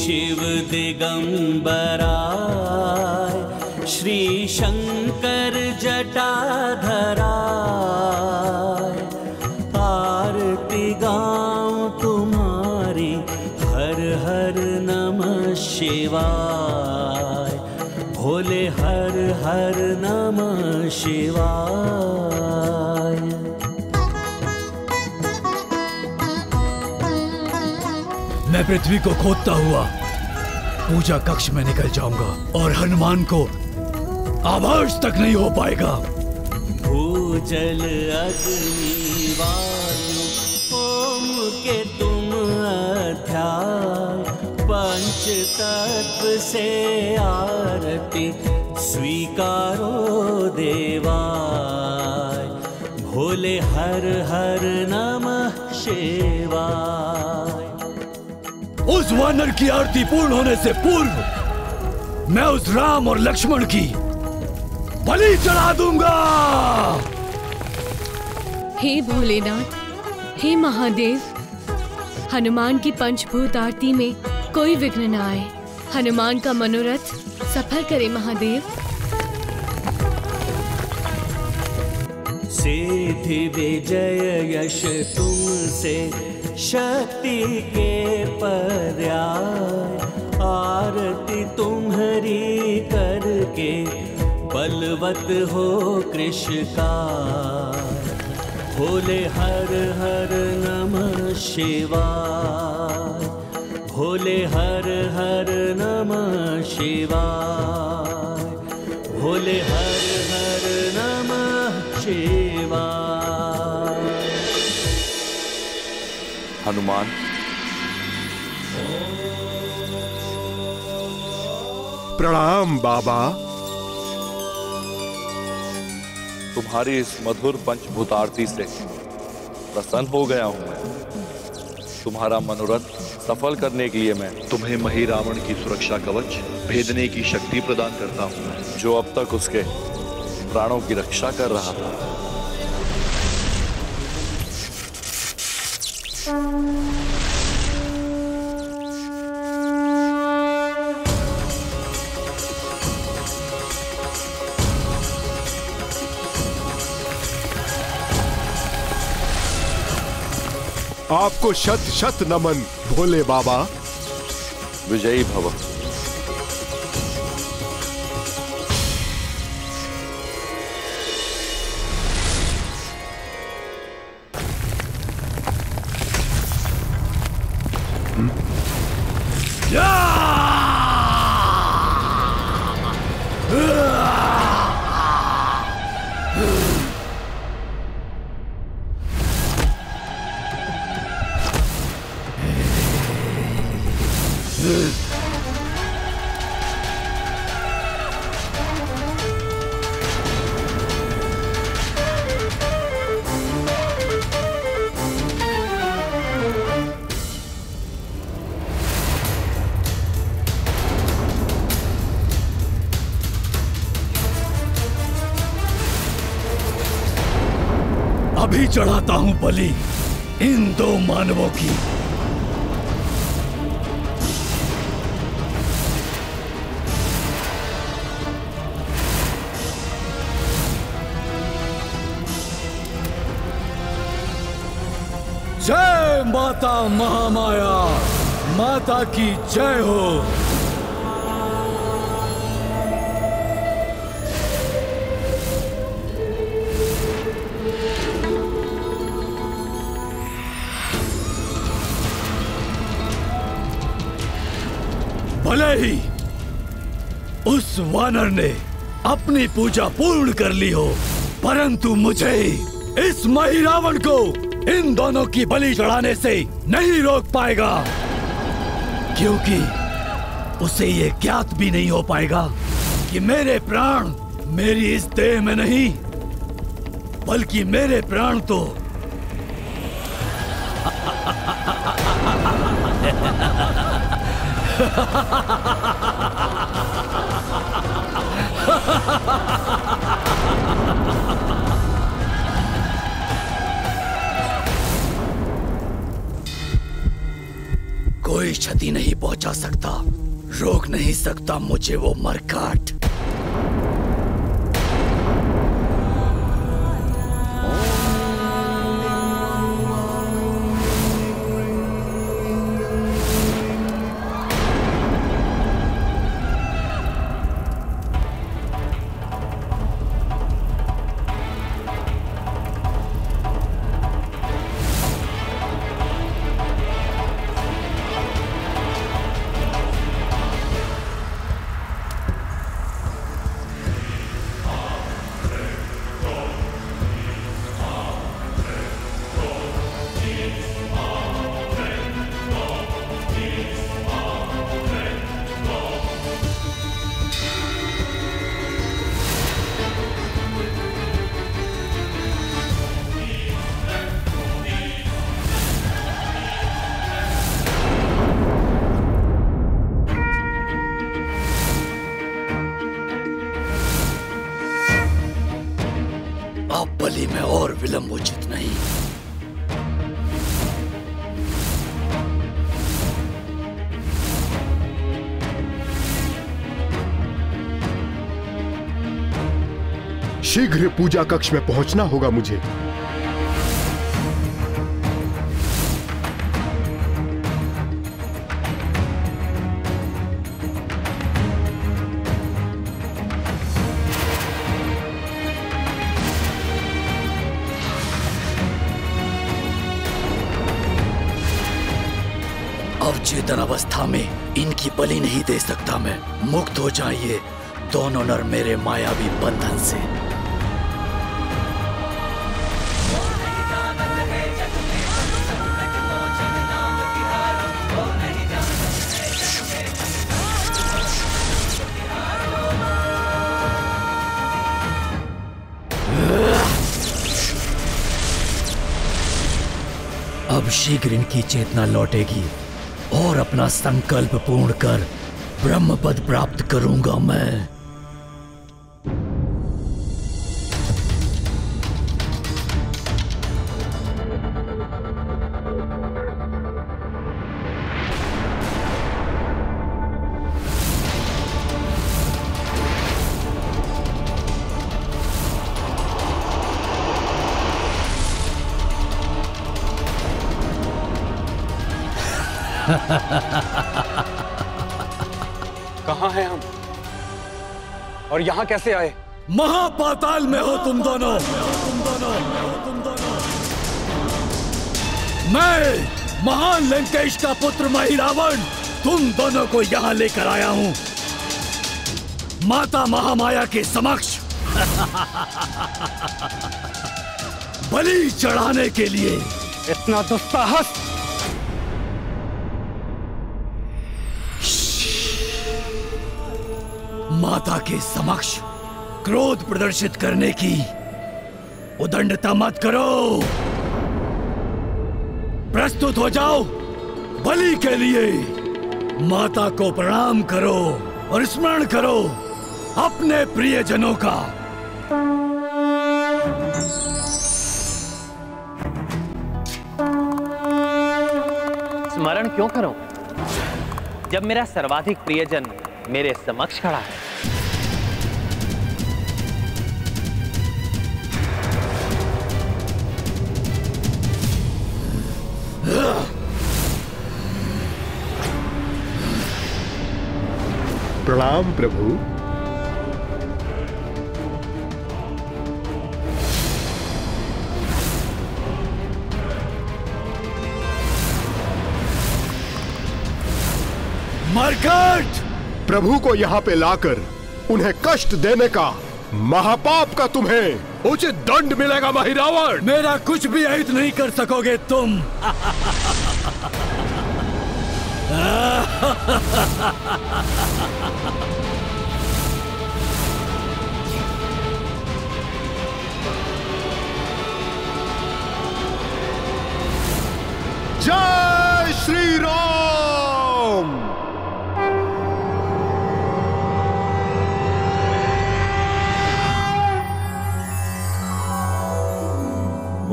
शिव दिगंबराय, श्री शंकर जटाधराय। आरती गाऊं तुम्हारी हर हर नमः शिवाय, भोले हर हर नमः शिवाय। मैं पृथ्वी को खोदता हुआ पूजा कक्ष में निकल जाऊंगा और हनुमान को आभास तक नहीं हो पाएगा। भूजल अग्नि वायु ओम के तुम अध्याय, पंच तत्व से आरती स्वीकारो देवाय, भोले हर हर नमः शिवाय। उस वानर की आरती पूर्ण होने से पूर्व मैं उस राम और लक्ष्मण की बलि चढ़ा दूंगा। हे भोलेनाथ, हे महादेव, हनुमान की पंचभूत आरती में कोई विघ्न न आए। हनुमान का मनोरथ सफल करे महादेव। सिद्धि विजय यश तुमसे शक्ति के पर्याय, आरती तुम्हारी करके बलवत हो कृष्ण का, भोले हर हर नमः शिवाय, भोले हर हर नमः शिवाय, भोले हर हर नमः शिवाय। हनुमान, प्रणाम बाबा। तुम्हारी इस मधुर पंचभूत आरती से प्रसन्न हो गया हूं मैं। तुम्हारा मनोरथ सफल करने के लिए मैं तुम्हें मही रावण की सुरक्षा कवच भेदने की शक्ति प्रदान करता हूं, जो अब तक उसके प्राणों की रक्षा कर रहा था। आपको शत शत नमन भोले बाबा। विजयी भव। अभी चढ़ाता हूं बलि इन दो मानवों की। जय माता महामाया, माता की जय हो। भले ही उस वानर ने अपनी पूजा पूर्ण कर ली हो, परंतु मुझे इस मही रावण को इन दोनों की बलि चढ़ाने से नहीं रोक पाएगा, क्योंकि उसे ये ज्ञात भी नहीं हो पाएगा कि मेरे प्राण मेरी इस देह में नहीं, बल्कि मेरे प्राण तो कोई क्षति नहीं पहुंचा सकता, रोक नहीं सकता मुझे वो मरकाट। बलि में और विलंब उचित नहीं। शीघ्र पूजा कक्ष में पहुंचना होगा मुझे। अवचेतन अवस्था में इनकी बलि नहीं दे सकता मैं। मुक्त हो जाइए दोनों नर मेरे मायावी बंधन से। अब शीघ्र इनकी चेतना लौटेगी और अपना संकल्प पूर्ण कर ब्रह्म पद प्राप्त करूंगा मैं। कहाँ हैं हम और यहाँ कैसे आए? महापाताल में हो तुम दोनों। मैं महान लंकेश का पुत्र महिरावण तुम दोनों को यहाँ लेकर आया हूँ माता महामाया के समक्ष बलि चढ़ाने के लिए। इतना दुस्साहस! माता के समक्ष क्रोध प्रदर्शित करने की उदंडता मत करो। प्रस्तुत हो जाओ बलि के लिए। माता को प्रणाम करो और स्मरण करो अपने प्रियजनों का। स्मरण क्यों करो जब मेरा सर्वाधिक प्रियजन मेरे समक्ष खड़ा है? प्रणाम प्रभु। मरकट! प्रभु को यहाँ पे लाकर उन्हें कष्ट देने का महापाप का तुम्हें उचित दंड मिलेगा महिरावण। मेरा कुछ भी अहित नहीं कर सकोगे तुम। जय श्री राम।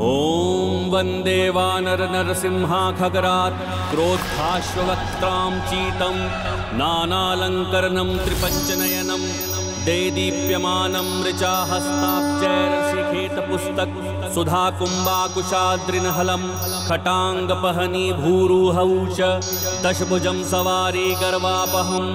ॐ वन्दे वन्दे वानर नरसिंहा खगरात् क्रोधाश्ववक्त्रां चीतं नानालङ्करणं त्रिपञ्चनयनं देदीप्यमानं ऋचा हस्ताब्जैरसिखेतपुस्तक सुधाकुम्बाकुशाद्रिनहलं खटाङ्गपहनी भूरुहौच दशभुजं सवारी गर्वापहम्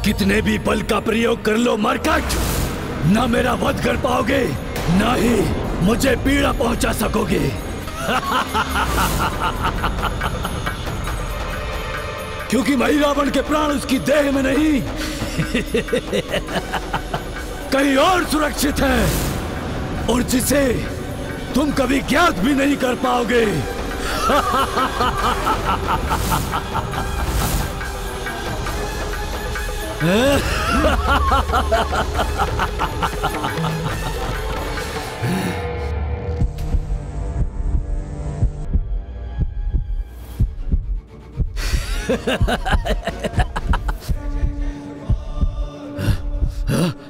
कितने भी बल का प्रयोग कर लो मरकट, ना मेरा वध कर पाओगे, ना ही मुझे पीड़ा पहुंचा सकोगे। क्योंकि महिरावण के प्राण उसकी देह में नहीं कहीं और सुरक्षित है, और जिसे तुम कभी ज्ञात भी नहीं कर पाओगे।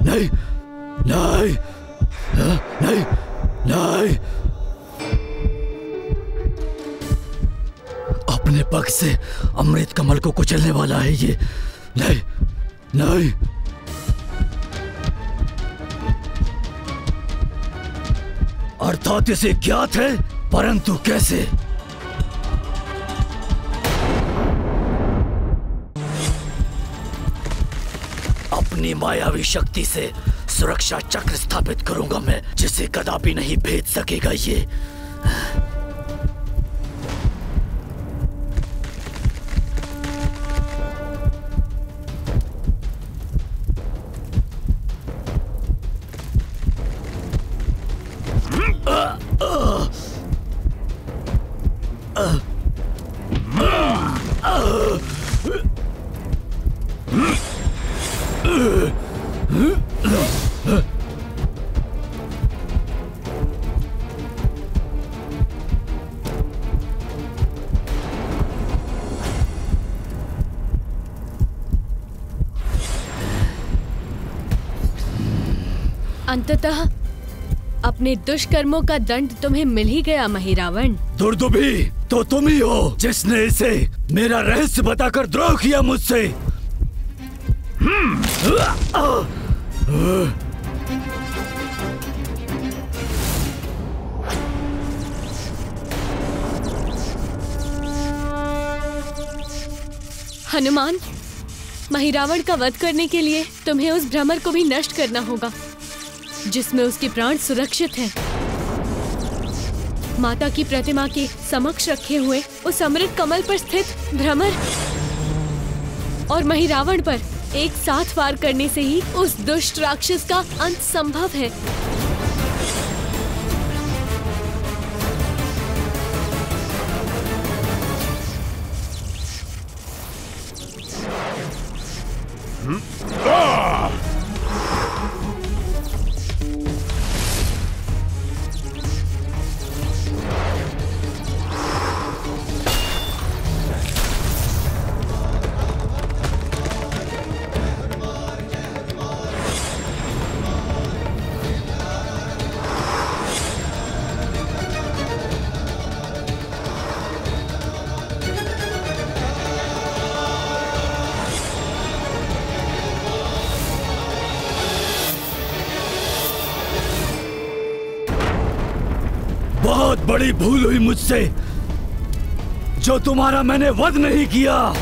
नहीं नहीं नहीं नहीं, अपने पग से अमृत कमल को कुचलने वाला है ये। नहीं नहीं, अर्थात इसे ज्ञात है, परंतु कैसे? अपनी मायावी शक्ति से सुरक्षा चक्र स्थापित करूंगा मैं, जिसे कदापि नहीं भेद सकेगा ये। अंततः अपने दुष्कर्मों का दंड तुम्हें मिल ही गया महिरावण। दुर्दुभी तो तुम ही हो जिसने इसे मेरा रहस्य बताकर द्रोह किया मुझसे। हनुमान, महिरावण का वध करने के लिए तुम्हें उस भ्रमर को भी नष्ट करना होगा जिसमें उसके प्राण सुरक्षित हैं। माता की प्रतिमा के समक्ष रखे हुए उस अमृत कमल पर स्थित भ्रमर और महिरावण पर एक साथ वार करने से ही उस दुष्ट राक्षस का अंत संभव है। बहुत बड़ी भूल हुई मुझसे जो तुम्हारा मैंने वध नहीं किया।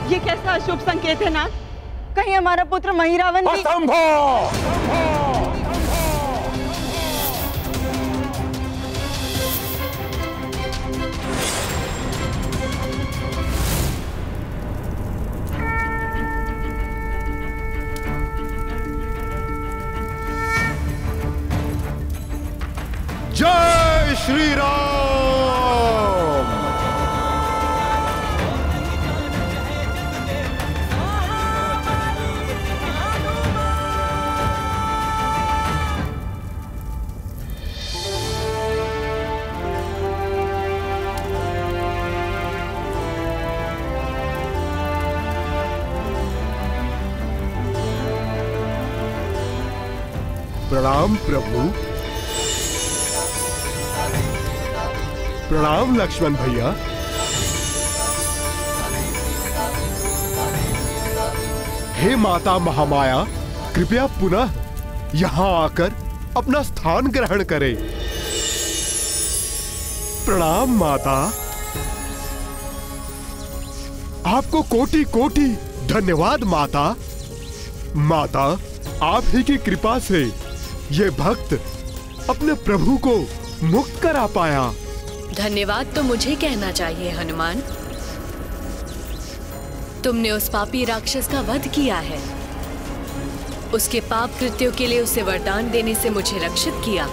ये कैसा अशुभ संकेत है नाथ? कहीं हमारा पुत्र महिरावन भी... जय श्री राम। प्रणाम प्रभु। प्रणाम लक्ष्मण भैया। हे माता महामाया, कृपया पुनः यहाँ आकर अपना स्थान ग्रहण करें। प्रणाम माता। आपको कोटि कोटि धन्यवाद माता। माता, आप ही की कृपा से ये भक्त अपने प्रभु को मुक्त करा पाया। धन्यवाद तो मुझे कहना चाहिए हनुमान। तुमने उस पापी राक्षस का वध किया है, उसके पाप कृत्यों के लिए उसे वरदान देने से मुझे रक्षित किया।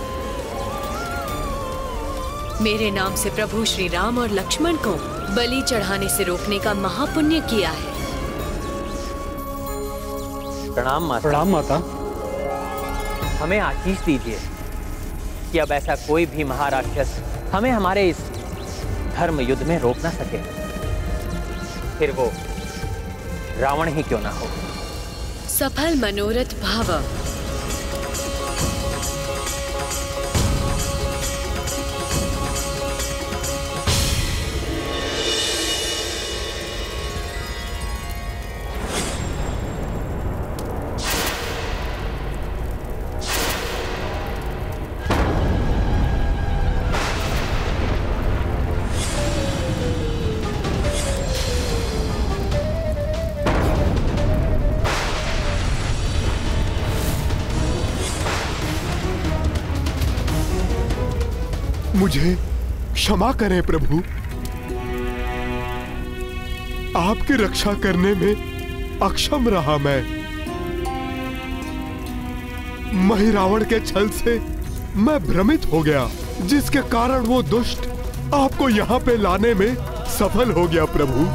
मेरे नाम से प्रभु श्री राम और लक्ष्मण को बलि चढ़ाने से रोकने का महापुण्य किया है। प्रणाम माता। प्रणाम माता। हमें आशीष दीजिए कि अब ऐसा कोई भी महाराक्षस हमें हमारे इस धर्म युद्ध में रोक ना सके, फिर वो रावण ही क्यों ना हो। सफल मनोरथ भाव। मुझे क्षमा करें प्रभु। आपकी रक्षा करने में अक्षम रहा मैं। महिरावण के छल से मैं भ्रमित हो गया, जिसके कारण वो दुष्ट आपको यहाँ पे लाने में सफल हो गया प्रभु।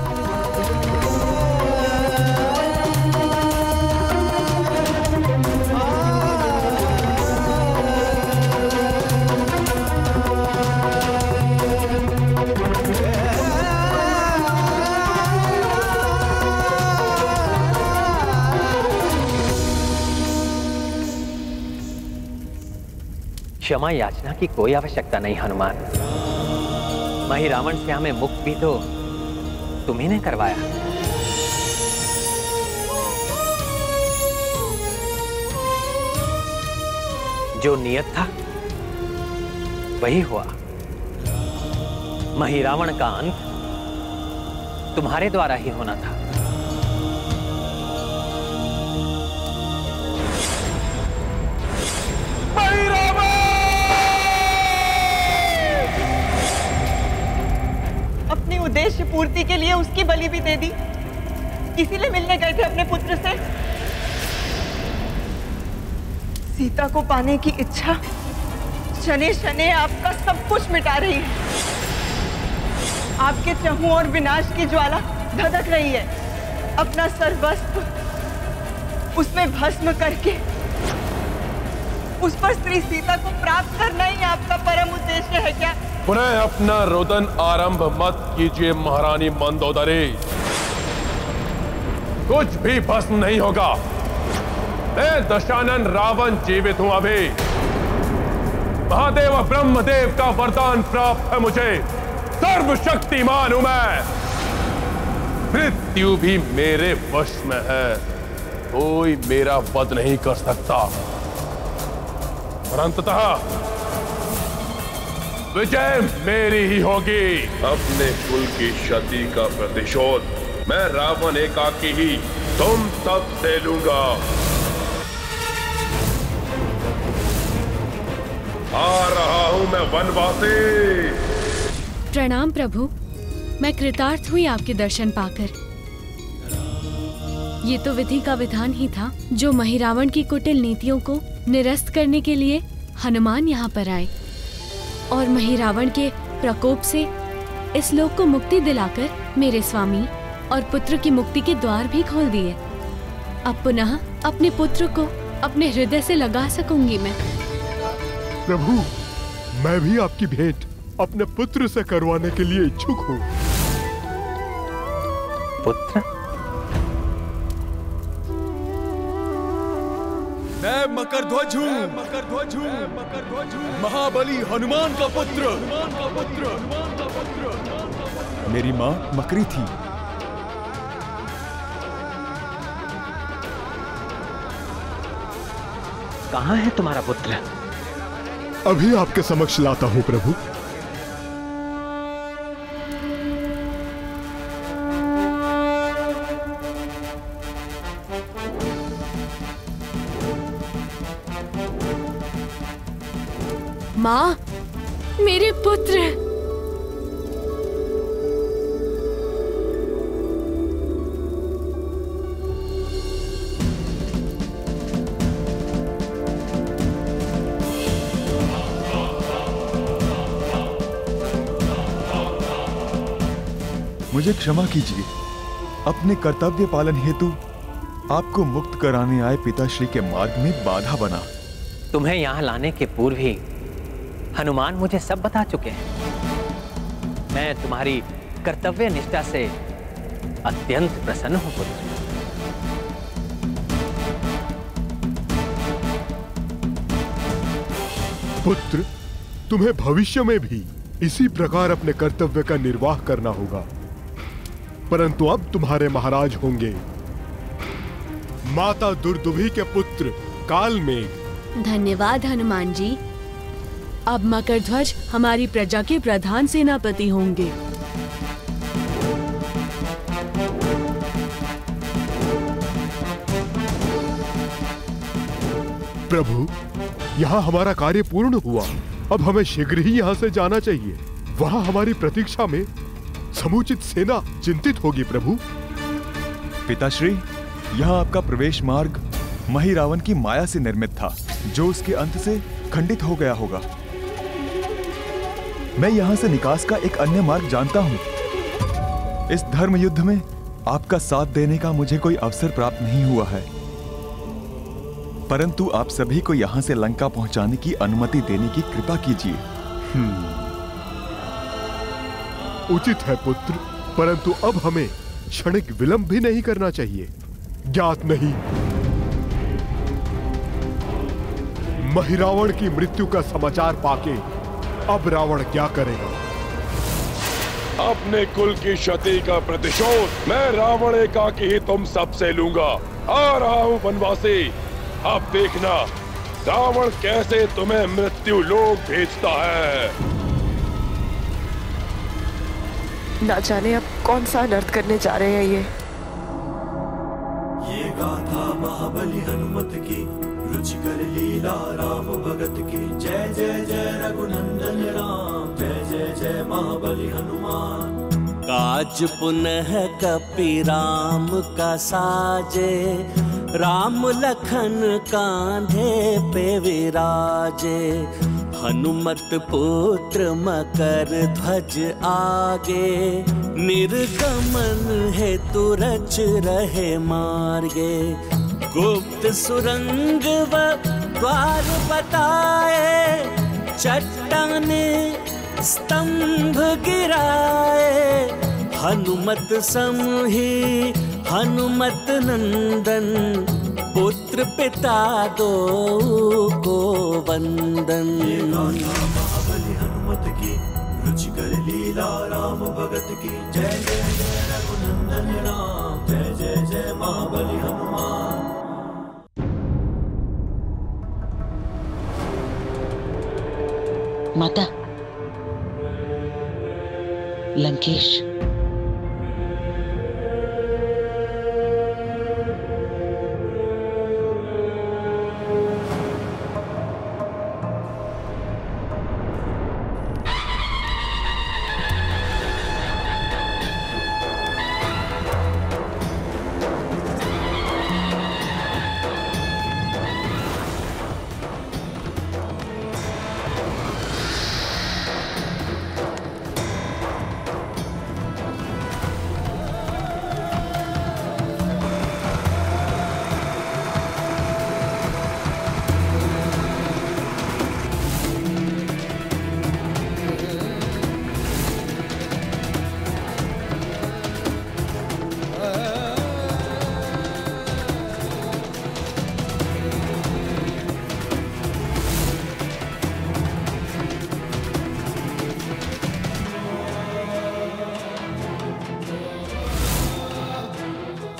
क्षमा याचना की कोई आवश्यकता नहीं हनुमान। महिरावण से हमें मुक्त भी तो तुम्ही ने करवाया। जो नियत था वही हुआ। महिरावण का अंत तुम्हारे द्वारा ही होना था। अपने उद्देश्य पूर्ति के लिए उसकी बलि भी दे दी। इसीलिए मिलने गए थे अपने पुत्र से। सीता को पाने की इच्छा शने शने आपका सब कुछ मिटा रही है। आपके चहुं और विनाश की ज्वाला धधक रही है। अपना सर्वस्व उसमें भस्म करके उस पर स्त्री सीता को प्राप्त करना ही आपका परम उद्देश्य है क्या? पुनः अपना रोदन आरंभ मत कीजिए महारानी मंदोदरी। कुछ भी भस्म नहीं होगा। मैं दशानन रावण जीवित हूं अभी। महादेव ब्रह्मदेव का वरदान प्राप्त है मुझे। सर्वशक्तिमान हूं मैं। मृत्यु भी मेरे वश में है। कोई मेरा वध नहीं कर सकता। और अंततः विजय मेरी ही होगी। अपने कुल की क्षति का प्रतिशोध मैं रावण एकाकी ही तुम सब से लूंगा। आ रहा हूं मैं वनवासी। प्रणाम प्रभु, मैं कृतार्थ हुई आपके दर्शन पाकर। ये तो विधि का विधान ही था जो महिरावण की कुटिल नीतियों को निरस्त करने के लिए हनुमान यहाँ पर आए और महिरावण के प्रकोप से इस लोक को मुक्ति दिलाकर मेरे स्वामी और पुत्र की मुक्ति के द्वार भी खोल दिए। अब पुनः अपने पुत्र को अपने हृदय से लगा सकूंगी मैं। प्रभु, मैं भी आपकी भेंट अपने पुत्र से करवाने के लिए इच्छुक हूँ। पुत्र? मैं मकरध्वज हूँ। महाबली हनुमान का पुत्र। मेरी माँ मकरी थी। कहाँ है तुम्हारा पुत्र? अभी आपके समक्ष लाता हूँ प्रभु। माँ, मेरे पुत्र। मुझे क्षमा कीजिए। अपने कर्तव्य पालन हेतु आपको मुक्त कराने आए पिताश्री के मार्ग में बाधा बना। तुम्हें यहाँ लाने के पूर्व ही हनुमान मुझे सब बता चुके हैं। मैं तुम्हारी कर्तव्य निष्ठा से अत्यंत प्रसन्न हूं पुत्र। पुत्र, तुम्हें भविष्य में भी इसी प्रकार अपने कर्तव्य का निर्वाह करना होगा। परंतु अब तुम्हारे महाराज होंगे माता दुर्दुभी के पुत्र कालमेघ। धन्यवाद हनुमान जी। अब मकरध्वज हमारी प्रजा के प्रधान सेनापति होंगे। प्रभु, यहाँ हमारा कार्य पूर्ण हुआ। अब हमें शीघ्र ही यहाँ से जाना चाहिए। वहाँ हमारी प्रतीक्षा में समुचित सेना चिंतित होगी प्रभु। पिताश्री, यहाँ आपका प्रवेश मार्ग महिरावण की माया से निर्मित था, जो उसके अंत से खंडित हो गया होगा। मैं यहाँ से निकास का एक अन्य मार्ग जानता हूँ। इस धर्म युद्ध में आपका साथ देने का मुझे कोई अवसर प्राप्त नहीं हुआ है, परंतु आप सभी को यहाँ से लंका पहुँचाने की अनुमति देने की कृपा कीजिए। उचित है पुत्र, परंतु अब हमें क्षणिक विलंब भी नहीं करना चाहिए। ज्ञात नहीं महिरावण की मृत्यु का समाचार पाके अब रावण क्या करेगा। अपने कुल की क्षति का प्रतिशोध मैं रावण एकाकी ही तुम सबसे लूंगा। आ रहा हूं वनवासी। अब देखना रावण कैसे तुम्हें मृत्यु लोक भेजता है। ना जाने अब कौन सा अनर्थ करने जा रहे हैं ये गाथा महाबली हनुमत की, रुचिकर लीला राम भगत की। जय जय जय रघुनंदन राम, जय जय जय महाबली हनुमान। काज पुनः कपि राम का साजे, राम लखन कांधे पे विराजे। हनुमत पुत्र मकर ध्वज आगे, निर्गमन हेतु रच रहे मार्गे। गुप्त सुरंग व द्वार बताए, चट्टाने स्तंभ गिराए। हनुमत समहि हनुमत नंदन, पुत्र पिता दो को वंदन। महाबली हनुमत की, रुचिकर लीला राम भगत की। जय जय जय रघुनंदन राम, जय जय जय महाबली हनुमान। माता, लंकेश,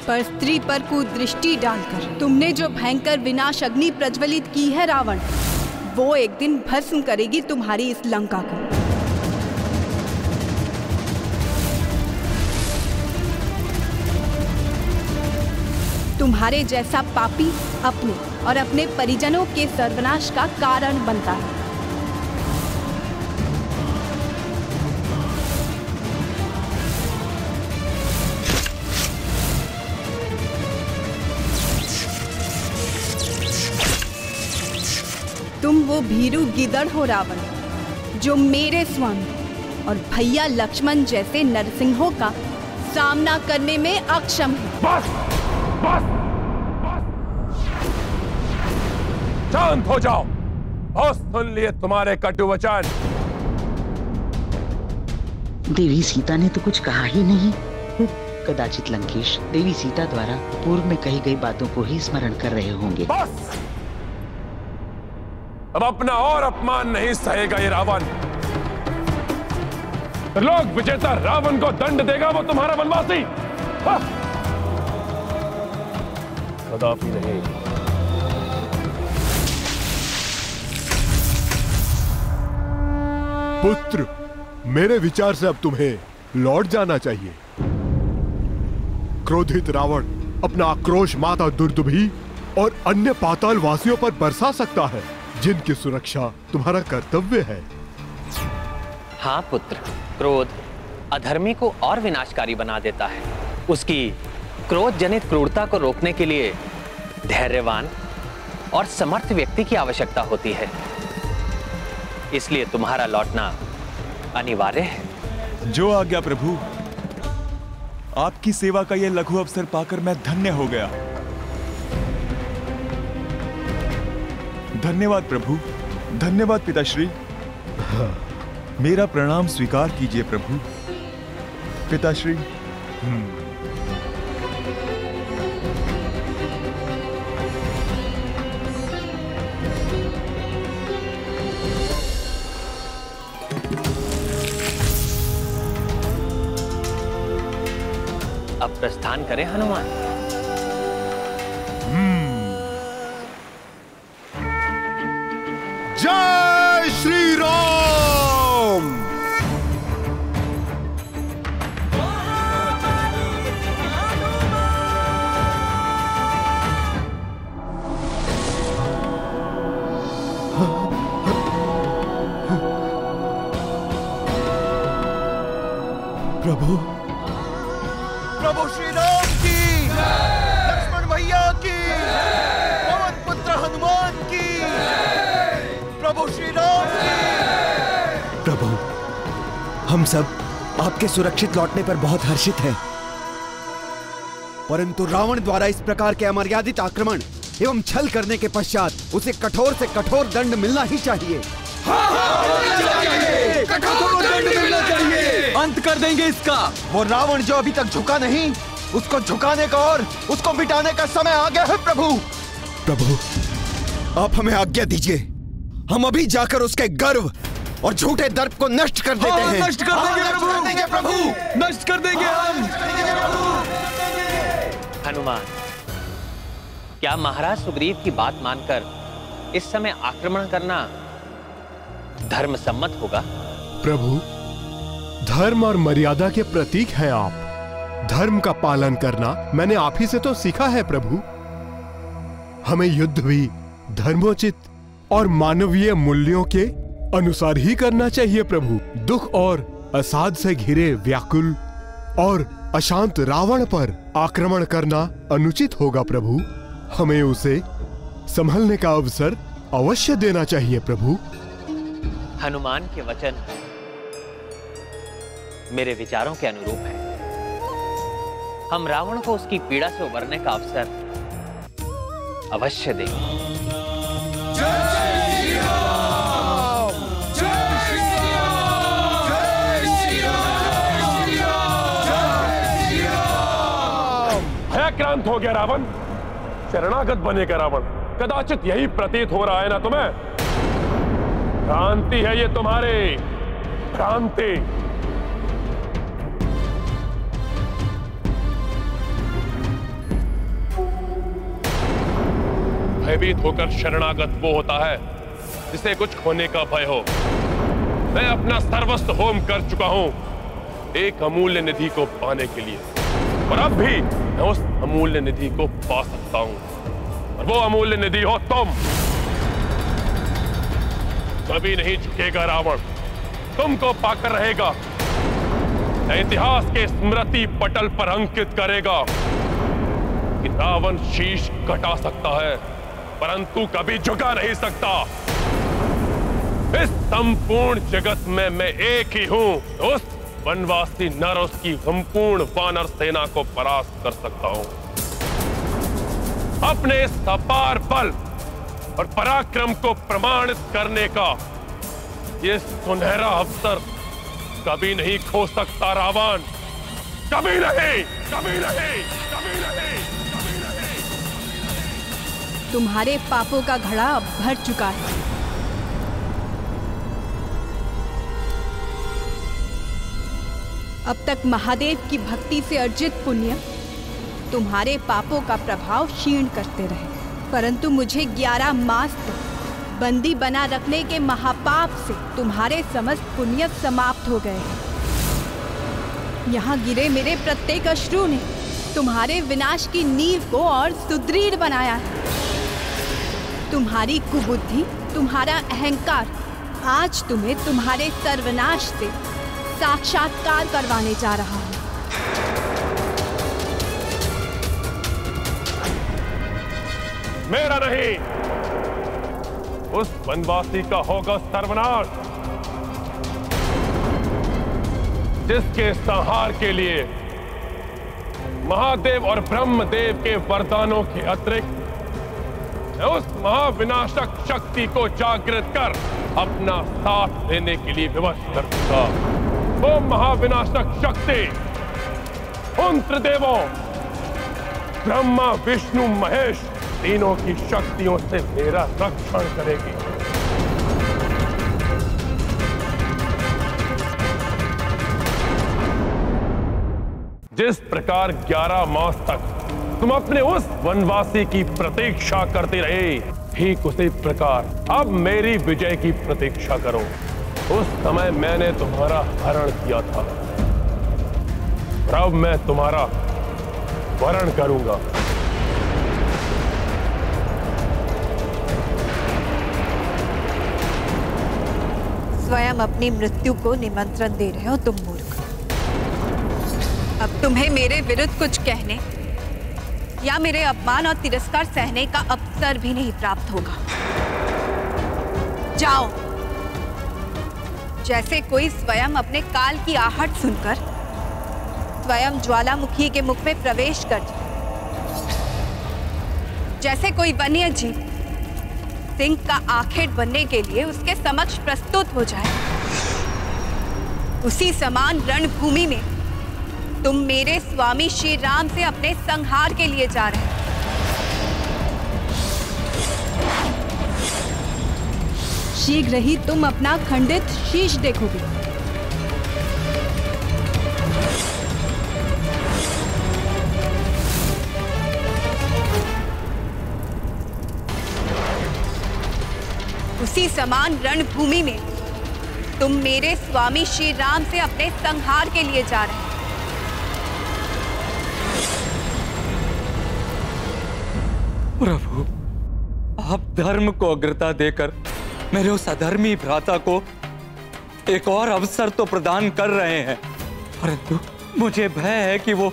पर स्त्री पर कुदृष्टि डालकर तुमने जो भयंकर विनाश अग्नि प्रज्वलित की है रावण, वो एक दिन भस्म करेगी तुम्हारी इस लंका को। तुम्हारे जैसा पापी अपने और अपने परिजनों के सर्वनाश का कारण बनता है। तुम वो भीरू गिदड़ हो रावण, जो मेरे स्वामी और भैया लक्ष्मण जैसे नरसिंहों का सामना करने में अक्षम है। बस, बस, बस। शांत हो जाओ। बहुत सुन लिए तुम्हारे कटु वचन। देवी सीता ने तो कुछ कहा ही नहीं। कदाचित लंकेश देवी सीता द्वारा पूर्व में कही गई बातों को ही स्मरण कर रहे होंगे। बस! अब अपना और अपमान नहीं सहेगा ये रावण। लोक विजेता रावण को दंड देगा वो तुम्हारा वनवासी। कदापि नहीं। पुत्र, मेरे विचार से अब तुम्हें लौट जाना चाहिए। क्रोधित रावण अपना आक्रोश माता दुर्दुभी और अन्य पाताल वासियों पर बरसा सकता है, जिनकी सुरक्षा तुम्हारा कर्तव्य है। हाँ पुत्र, क्रोध अधर्मी को और विनाशकारी बना देता है। उसकी क्रोध जनित क्रूरता को रोकने के लिए धैर्यवान और समर्थ व्यक्ति की आवश्यकता होती है। इसलिए तुम्हारा लौटना अनिवार्य है। जो आज्ञा प्रभु। आपकी सेवा का यह लघु अवसर पाकर मैं धन्य हो गया। धन्यवाद प्रभु, धन्यवाद पिताश्री। मेरा प्रणाम स्वीकार कीजिए प्रभु। पिताश्री। अब प्रस्थान करें हनुमान। जय श्री राम। प्रभु, हम सब आपके सुरक्षित लौटने पर बहुत हर्षित हैं। परंतु रावण द्वारा इस प्रकार के अमर्यादित आक्रमण एवं छल करने के पश्चात उसे कठोर से कठोर दंड मिलना ही चाहिए। कठोर दंड मिलना चाहिए। अंत कर देंगे इसका। वो रावण जो अभी तक झुका नहीं, उसको झुकाने का और उसको मिटाने का समय आ गया है प्रभु। प्रभु, आप हमें आज्ञा दीजिए, हम अभी जाकर उसके गर्व और झूठे दर्प को नष्ट कर देते हैं। नष्ट कर देंगे प्रभु, नष्ट कर देंगे हम। हनुमान, क्या महाराज सुग्रीव की बात मानकर इस समय आक्रमण करना धर्म सम्मत होगा? प्रभु, धर्म और मर्यादा के प्रतीक हैं आप। धर्म का पालन करना मैंने आप ही से तो सीखा है प्रभु। हमें युद्ध भी धर्मोचित और मानवीय मूल्यों के अनुसार ही करना चाहिए प्रभु। दुख और असाध से घिरे व्याकुल और अशांत रावण पर आक्रमण करना अनुचित होगा प्रभु। हमें उसे संभलने का अवसर अवश्य देना चाहिए प्रभु। हनुमान के वचन मेरे विचारों के अनुरूप है। हम रावण को उसकी पीड़ा से उबरने का अवसर अवश्य देंगे। भयाक्रांत हो गया रावण, शरणागत बनेगा रावण। कदाचित यही प्रतीत हो रहा है ना तुम्हें? भ्रांति है ये तुम्हारी, भ्रांति। भयभीत होकर शरणागत वो होता है जिसे कुछ खोने का भय हो। मैं अपना सर्वस्व होम कर चुका हूं एक अमूल्य निधि को पाने के लिए, और अब भी मैं उस अमूल्य निधि को पा सकता हूं, और वो अमूल्य निधि हो तुम। कभी नहीं झुकेगा रावण, तुमको पाकर रहेगा। इतिहास के स्मृति पटल पर अंकित करेगा कि रावण शीश कटा सकता है परंतु कभी झुका नहीं सकता। इस संपूर्ण जगत में मैं एक ही हूं, उस वनवासी नर उसकी संपूर्ण वानर सेना को परास्त कर सकता हूं। अपने इस अपार बल और पराक्रम को प्रमाणित करने का ये सुनहरा अवसर कभी नहीं खो सकता रावण, कभी नहीं, कभी नहीं, कभी नहीं, कभी नहीं। तुम्हारे पापों का घड़ा अब भर चुका है। अब तक महादेव की भक्ति से अर्जित पुण्य तुम्हारे पापों का प्रभाव क्षीण करते रहे, परंतु मुझे 11 मास तक बंदी बना रखने के महापाप से तुम्हारे समस्त पुण्य समाप्त हो गए हैं। यहाँ गिरे मेरे प्रत्येक अश्रु ने तुम्हारे विनाश की नींव को और सुदृढ़ बनाया है। तुम्हारी कुबुद्धि, तुम्हारा अहंकार आज तुम्हें तुम्हारे सर्वनाश से साक्षात्कार करवाने जा रहा है। मेरा नहीं, उस वनवासी का होगा सर्वनाश जिसके संहार के लिए महादेव और ब्रह्मदेव के वरदानों के अतिरिक्त उस महाविनाशक शक्ति को जागृत कर अपना साथ देने के लिए विवश कर दूंगा। वो महाविनाशक शक्ति उन त्रिदेवों ब्रह्मा, विष्णु, महेश तीनों की शक्तियों से मेरा रक्षण करेगी। जिस प्रकार 11 मास तक तुम अपने उस वनवासी की प्रतीक्षा करते रहे, ठीक उसी प्रकार अब मेरी विजय की प्रतीक्षा करो। उस समय मैंने तुम्हारा हरण किया था, अब मैं तुम्हारा वरण करूंगा। स्वयं अपनी मृत्यु को निमंत्रण दे रहे हो तुम मूर्ख। अब तुम्हें मेरे विरुद्ध कुछ कहने या मेरे अपमान और तिरस्कार सहने का अवसर भी नहीं प्राप्त होगा। जाओ, जैसे कोई स्वयं अपने काल की आहट सुनकर स्वयं ज्वालामुखी के मुख में प्रवेश कर जाए, जैसे कोई वन्य जीव सिंह का आखेट बनने के लिए उसके समक्ष प्रस्तुत हो जाए, उसी समान रणभूमि में तुम मेरे स्वामी श्री राम से अपने संहार के लिए जा रहे हो। शीघ्र ही तुम अपना खंडित शीश देखोगे। उसी समान रणभूमि में तुम मेरे स्वामी श्री राम से अपने संहार के लिए जा रहे हैं। प्रभु, आप धर्म को अग्रता देकर मेरे उस अधर्मी भ्राता को एक और अवसर तो प्रदान कर रहे हैं, परंतु मुझे भय है कि वो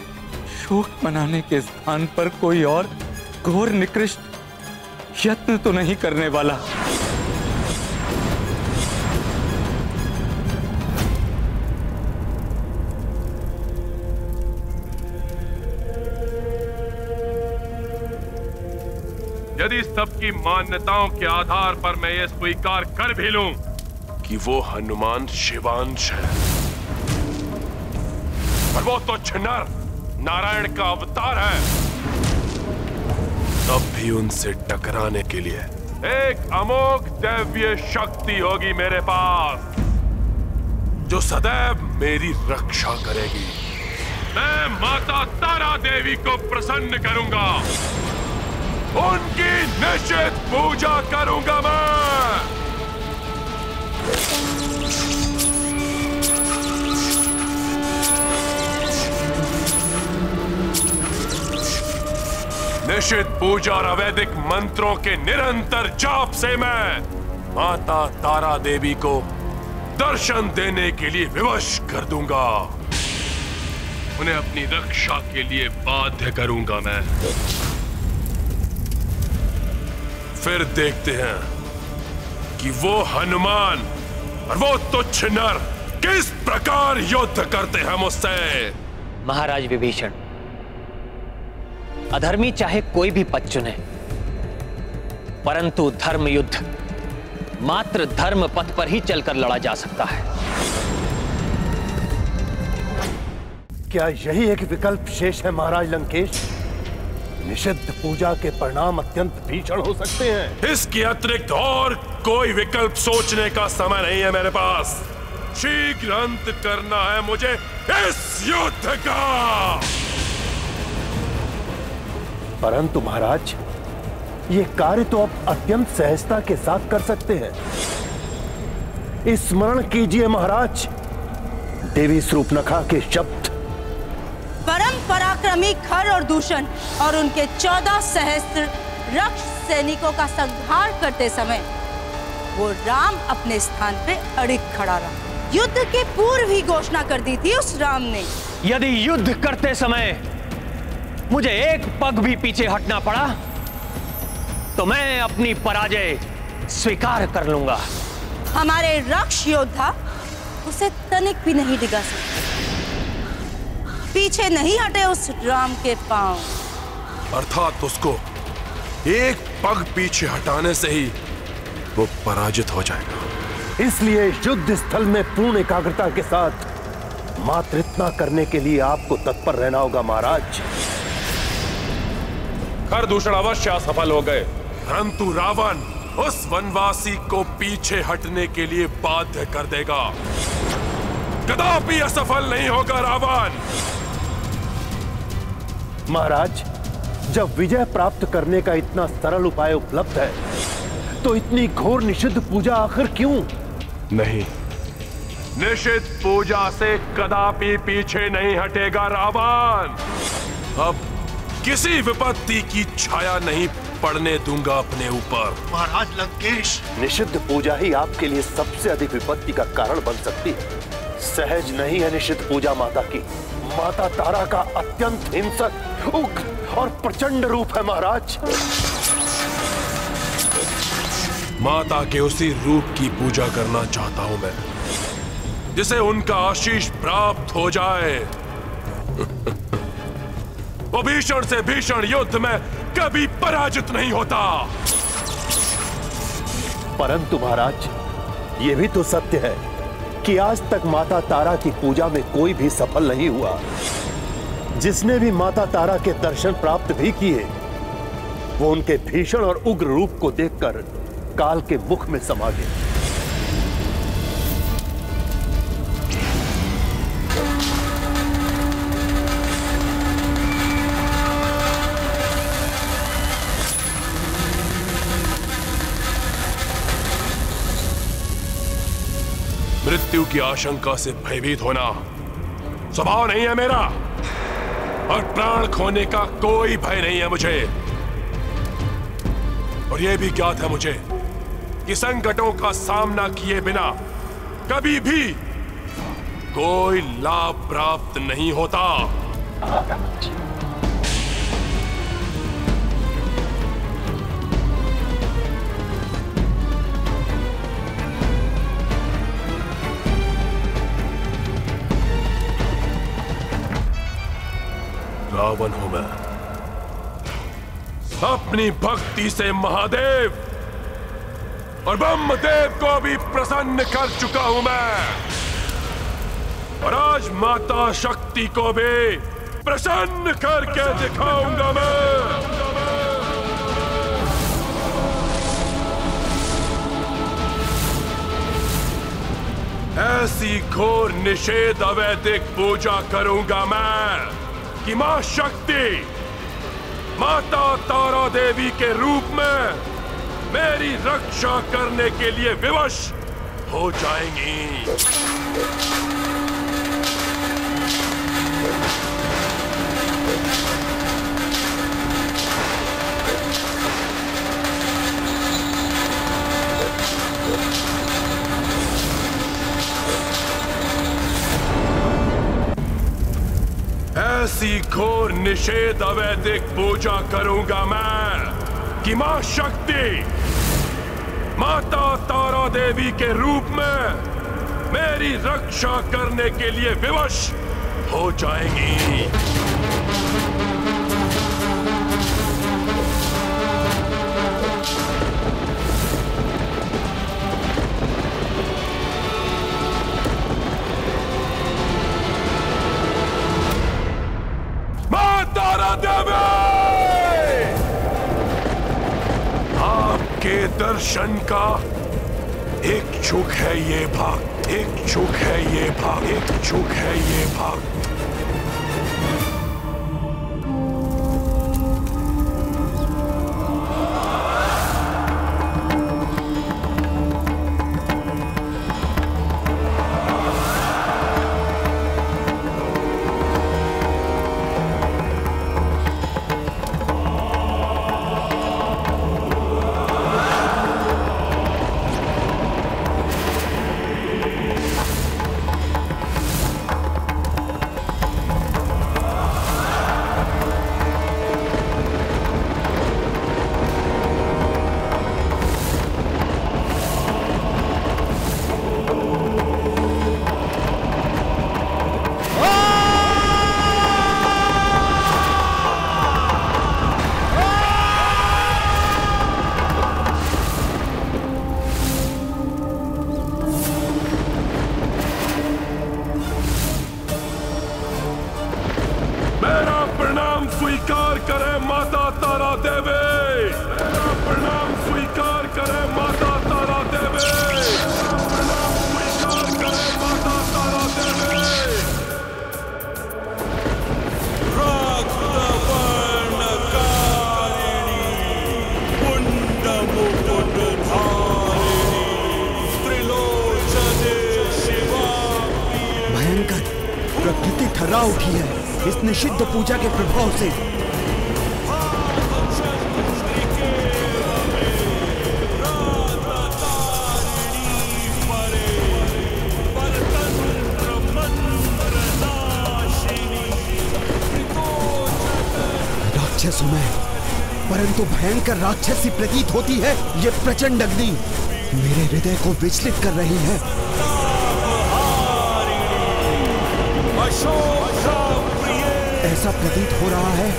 शोक मनाने के स्थान पर कोई और घोर निकृष्ट यत्न तो नहीं करने वाला। यदि सबकी मान्यताओं के आधार पर मैं ये स्वीकार कर भी लूं कि वो हनुमान शिवांश है, पर वो तो नर नारायण का अवतार है, तब भी उनसे टकराने के लिए एक अमोघ दैवीय शक्ति होगी मेरे पास, जो सदैव मेरी रक्षा करेगी। मैं माता तारा देवी को प्रसन्न करूंगा, उनकी निश्चित पूजा करूंगा मैं। निश्चित पूजा और अवैधिक मंत्रों के निरंतर जाप से मैं माता तारा देवी को दर्शन देने के लिए विवश कर दूंगा, उन्हें अपनी रक्षा के लिए बाध्य करूंगा मैं। फिर देखते हैं कि वो हनुमान और वो तुच्छ नर किस प्रकार युद्ध करते हैं मुझसे। महाराज विभीषण, अधर्मी चाहे कोई भी पद चुने, परंतु धर्म युद्ध मात्र धर्म पथ पर ही चलकर लड़ा जा सकता है। क्या यही एक विकल्प शेष है महाराज लंकेश? निषिद्ध पूजा के परिणाम अत्यंत भीषण हो सकते हैं। इसके अतिरिक्त और कोई विकल्प सोचने का समय नहीं है मेरे पास। शीघ्र अंत करना है मुझे इस युद्ध का। परंतु महाराज, ये कार्य तो आप अत्यंत सहजता के साथ कर सकते हैं। स्मरण कीजिए महाराज, देवी शूर्पणखा के शब्द। परम पराक्रमी खर और दूषण और उनके 14 सहस्त्र रक्ष सैनिकों का संहार करते समय वो राम अपने स्थान पे अड़िग खड़ा रहा। युद्ध के पूर्व ही घोषणा कर दी थी उस राम ने। यदि युद्ध करते समय मुझे एक पग भी पीछे हटना पड़ा तो मैं अपनी पराजय स्वीकार कर लूंगा। हमारे रक्ष योद्धा उसे तनिक भी नहीं डिगा सकते। पीछे नहीं हटे उस राम के पांव। अर्थात उसको एक पग पीछे हटाने से ही वो पराजित हो जाएगा। इसलिए युद्ध स्थल में पूर्ण एकाग्रता के साथ मात्र इतना करने के लिए आपको तत्पर रहना होगा महाराज। खरदूषण अवश्य असफल हो गए, परंतु रावण उस वनवासी को पीछे हटने के लिए बाध्य कर देगा। कदापि असफल नहीं होगा रावण। महाराज, जब विजय प्राप्त करने का इतना सरल उपाय उपलब्ध है तो इतनी घोर निषिद्ध पूजा आखिर क्यों? नहीं, निषिद्ध पूजा से कदापि पीछे नहीं हटेगा रावण। अब किसी विपत्ति की छाया नहीं पड़ने दूंगा अपने ऊपर। महाराज लंकेश, निषिद्ध पूजा ही आपके लिए सबसे अधिक विपत्ति का कारण बन सकती है। सहज नहीं है निषिद्ध पूजा माता की। माता तारा का अत्यंत हिंसक, उग्र और प्रचंड रूप है महाराज। माता के उसी रूप की पूजा करना चाहता हूं मैं। जिसे उनका आशीष प्राप्त हो जाए। वो भीषण से भीषण युद्ध में कभी पराजित नहीं होता। परंतु महाराज, ये भी तो सत्य है कि आज तक माता तारा की पूजा में कोई भी सफल नहीं हुआ। जिसने भी माता तारा के दर्शन प्राप्त भी किए, वो उनके भीषण और उग्र रूप को देखकर काल के मुख में समा गए। मृत्यु की आशंका से भयभीत होना स्वभाव नहीं है मेरा, और प्राण खोने का कोई भय नहीं है मुझे। और यह भी ज्ञात है मुझे कि संकटों का सामना किए बिना कभी भी कोई लाभ प्राप्त नहीं होता। रावण हूं मैं। अपनी भक्ति से महादेव और ब्रह्मदेव को भी प्रसन्न कर चुका हूं मैं, और आज माता शक्ति को भी प्रसन्न करके दिखाऊंगा मैं। ऐसी घोर निषेध अवैधिक पूजा करूंगा मैं कि मां शक्ति माता तारा देवी के रूप में मेरी रक्षा करने के लिए विवश हो जाएंगी। ऐसी घोर निषेध अवैधिक पूजा करूंगा मैं कि मां शक्ति माता तारा देवी के रूप में मेरी रक्षा करने के लिए विवश हो जाएंगी। आपके दर्शन का इच्छुक है ये भक्त, इच्छुक है ये भक्त, इच्छुक है ये भक्त। प्रकृति थर्रा उठी है इस निषिद्ध पूजा के प्रभाव से। राक्षस हूं मैं, परंतु भयंकर राक्षसी प्रतीत होती है ये प्रचंड अग्नि मेरे हृदय को विचलित कर रही है। ऐसा प्रतीत हो रहा है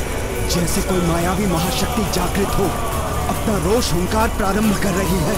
जैसे कोई मायावी महाशक्ति जागृत हो, अपना रोष हुंकार प्रारंभ कर रही है।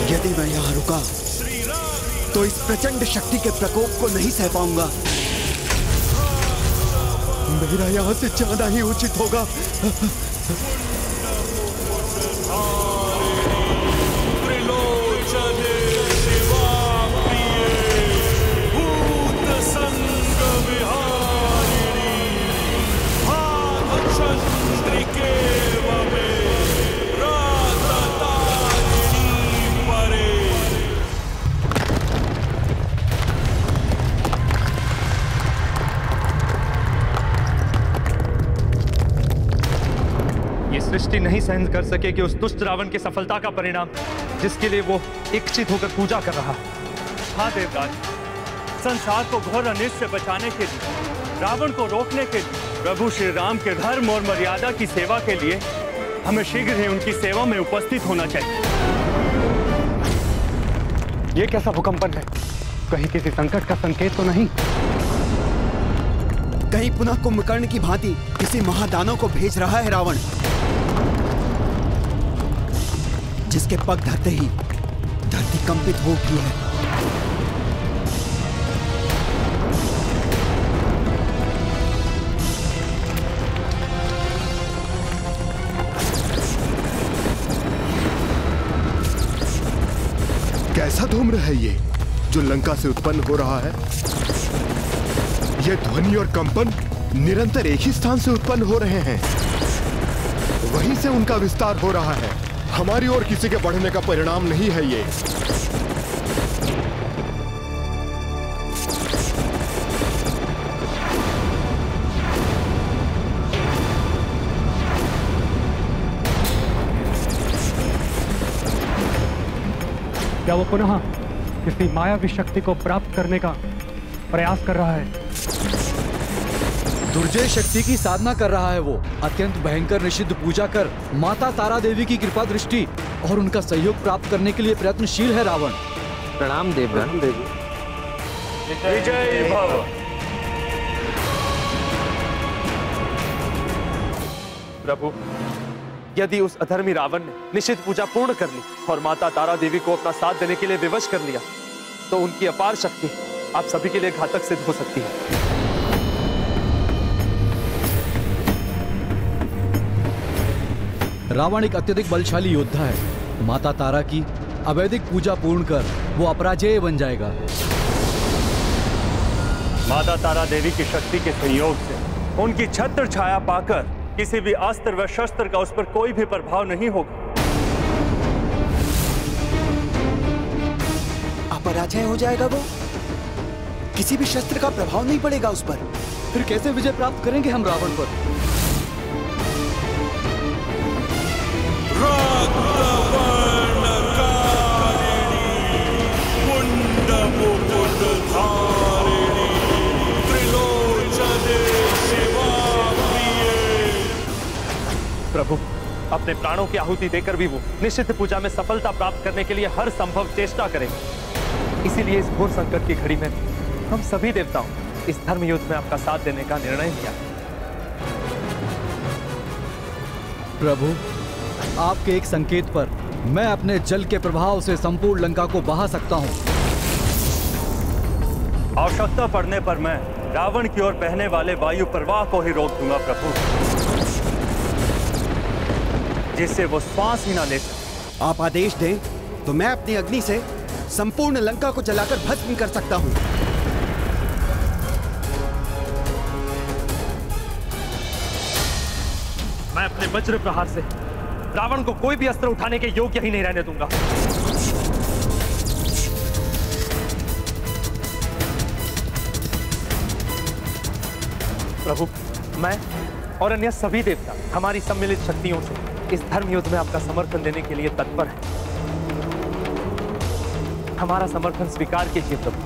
यदि मैं यहाँ रुका तो इस प्रचंड शक्ति के प्रकोप को नहीं सह पाऊंगा। मेरा यहाँ से जाना ही उचित होगा। सृष्टि नहीं सहन कर सके कि उस दुष्ट रावण की सफलता का परिणाम जिसके लिए वो इच्छित होकर पूजा कर रहा। हाँ देवराज, संसार को घोर अनिष्ट से बचाने के लिए, रावण को रोकने के लिए, प्रभु श्री राम के धर्म और मर्यादा की सेवा के लिए हमें शीघ्र ही उनकी सेवा में उपस्थित होना चाहिए। ये कैसा भूकंपन है? कहीं किसी संकट का संकेत तो नहीं? कहीं पुनः कुंभकर्ण की भांति किसी महादानव को भेज रहा है रावण, जिसके पग धरते ही धरती कंपित हो उठी है। कैसा धूम्र है ये जो लंका से उत्पन्न हो रहा है? ये ध्वनि और कंपन निरंतर एक ही स्थान से उत्पन्न हो रहे हैं, वहीं से उनका विस्तार हो रहा है। हमारी ओर किसी के बढ़ने का परिणाम नहीं है ये। क्या वो पुनः किसी मायावी शक्ति को प्राप्त करने का प्रयास कर रहा है? दुर्जय शक्ति की साधना कर रहा है वो। अत्यंत भयंकर निषिद्ध पूजा कर माता तारा देवी की कृपा दृष्टि और उनका सहयोग प्राप्त करने के लिए प्रयत्नशील है रावण। प्रणाम देवगण। विजय भव। प्रभु, यदि उस अधर्मी रावण ने निषिद्ध पूजा पूर्ण कर ली और माता तारा देवी को अपना साथ देने के लिए विवश कर लिया, तो उनकी अपार शक्ति आप सभी के लिए घातक सिद्ध हो सकती है। रावण एक अत्यधिक बलशाली योद्धा है। माता तारा की अवैधिक पूजा पूर्ण कर वो अपराजेय बन जाएगा। माता तारा देवी की शक्ति के संयोग से उनकी छत्र छाया पाकर किसी भी अस्त्र व शस्त्र का उस पर कोई भी प्रभाव नहीं होगा। अपराजय हो जाएगा वो, किसी भी शस्त्र का प्रभाव नहीं पड़ेगा उस पर। फिर कैसे विजय प्राप्त करेंगे हम रावण पर? प्रभु, अपने प्राणों की आहुति देकर भी वो निश्चित पूजा में सफलता प्राप्त करने के लिए हर संभव चेष्टा करेंगे। इसीलिए इस घोर संकट की घड़ी में हम सभी देवताओं इस धर्म युद्ध में आपका साथ देने का निर्णय लिया। प्रभु, आपके एक संकेत पर मैं अपने जल के प्रभाव से संपूर्ण लंका को बहा सकता हूँ। आवश्यकता पड़ने पर मैं रावण की ओर बहने वाले वायु प्रवाह को ही रोक दूंगा प्रभु, जिससे वो श्वास ही ना ले सके। आप आदेश दें तो मैं अपनी अग्नि से संपूर्ण लंका को जलाकर भस्म कर सकता हूँ। मैं अपने वज्र प्रहार से रावण को कोई भी अस्त्र उठाने के योग्य ही नहीं रहने दूंगा। प्रभु, मैं और अन्य सभी देवता हमारी सम्मिलित शक्तियों से इस धर्म युद्ध में आपका समर्थन देने के लिए तत्पर हैं। हमारा समर्थन स्वीकार कीजिए प्रभु।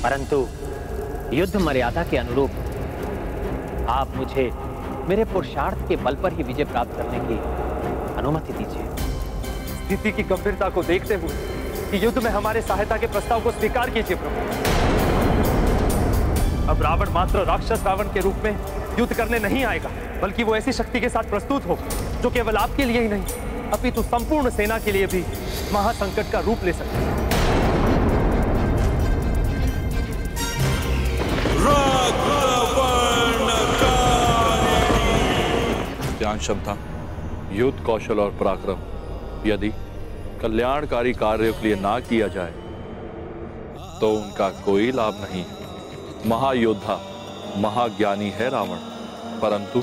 परंतु युद्ध मर्यादा के अनुरूप आप मुझे मेरे पुरुषार्थ के बल पर ही विजय प्राप्त करने की अनुमति दीजिए। स्थिति की गंभीरता को देखते हुए कि युद्ध में हमारे सहायता के प्रस्ताव को स्वीकार कीजिए प्रभु। अब रावण मात्र राक्षस रावण के रूप में युद्ध करने नहीं आएगा, बल्कि वो ऐसी शक्ति के साथ प्रस्तुत हो जो केवल आपके लिए ही नहीं अपितु संपूर्ण सेना के लिए भी महासंकट का रूप ले सकती है। ज्ञान क्षमता, युद्ध कौशल और पराक्रम यदि कल्याणकारी कार्यों के लिए ना किया जाए तो उनका कोई लाभ नहीं है। महायोद्धा महाज्ञानी है रावण, परंतु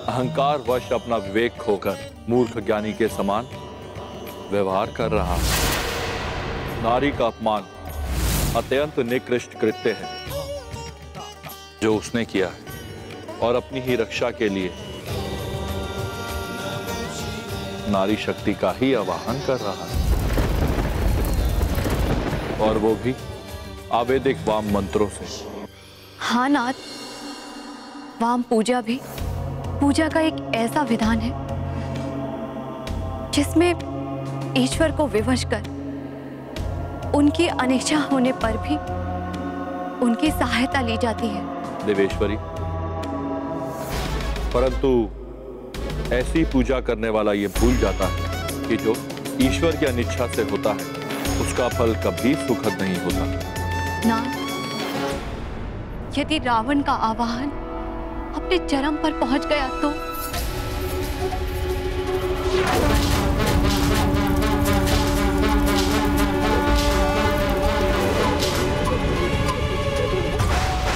अहंकार वश अपना विवेक खोकर मूर्ख ज्ञानी के समान व्यवहार कर रहा है। नारी का अपमान अत्यंत निकृष्ट कृत्य है जो उसने किया है, और अपनी ही रक्षा के लिए नारी शक्ति का ही आवाहन कर रहा है, और वो भी आवेदिक वाम मंत्रों से। हाँ नाथ, वाम पूजा का एक ऐसा विधान है जिसमें ईश्वर को विवश कर उनकी अनिच्छा होने पर भी उनकी सहायता ली जाती है। देवेश्वरी, परंतु ऐसी पूजा करने वाला ये भूल जाता है कि जो ईश्वर की अनिच्छा से होता है उसका फल कभी सुखद नहीं होता। नाथ, यदि रावण का आवाहन अपने चरम पर पहुंच गया तो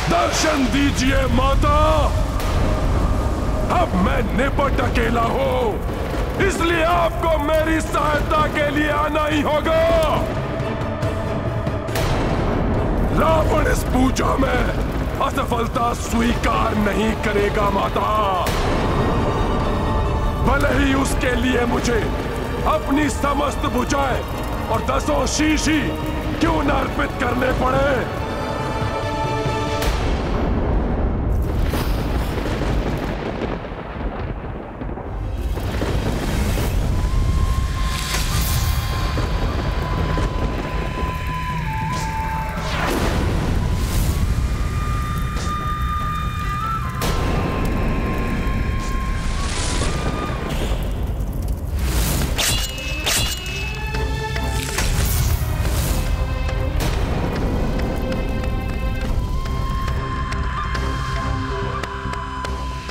दर्शन दीजिए माता, अब मैं निपट अकेला हूं, इसलिए आपको मेरी सहायता के लिए आना ही होगा। रावण इस पूजा में असफलता स्वीकार नहीं करेगा माता, भले ही उसके लिए मुझे अपनी समस्त भुजाएं और 10 शीश ही क्यों न अर्पित करने पड़े।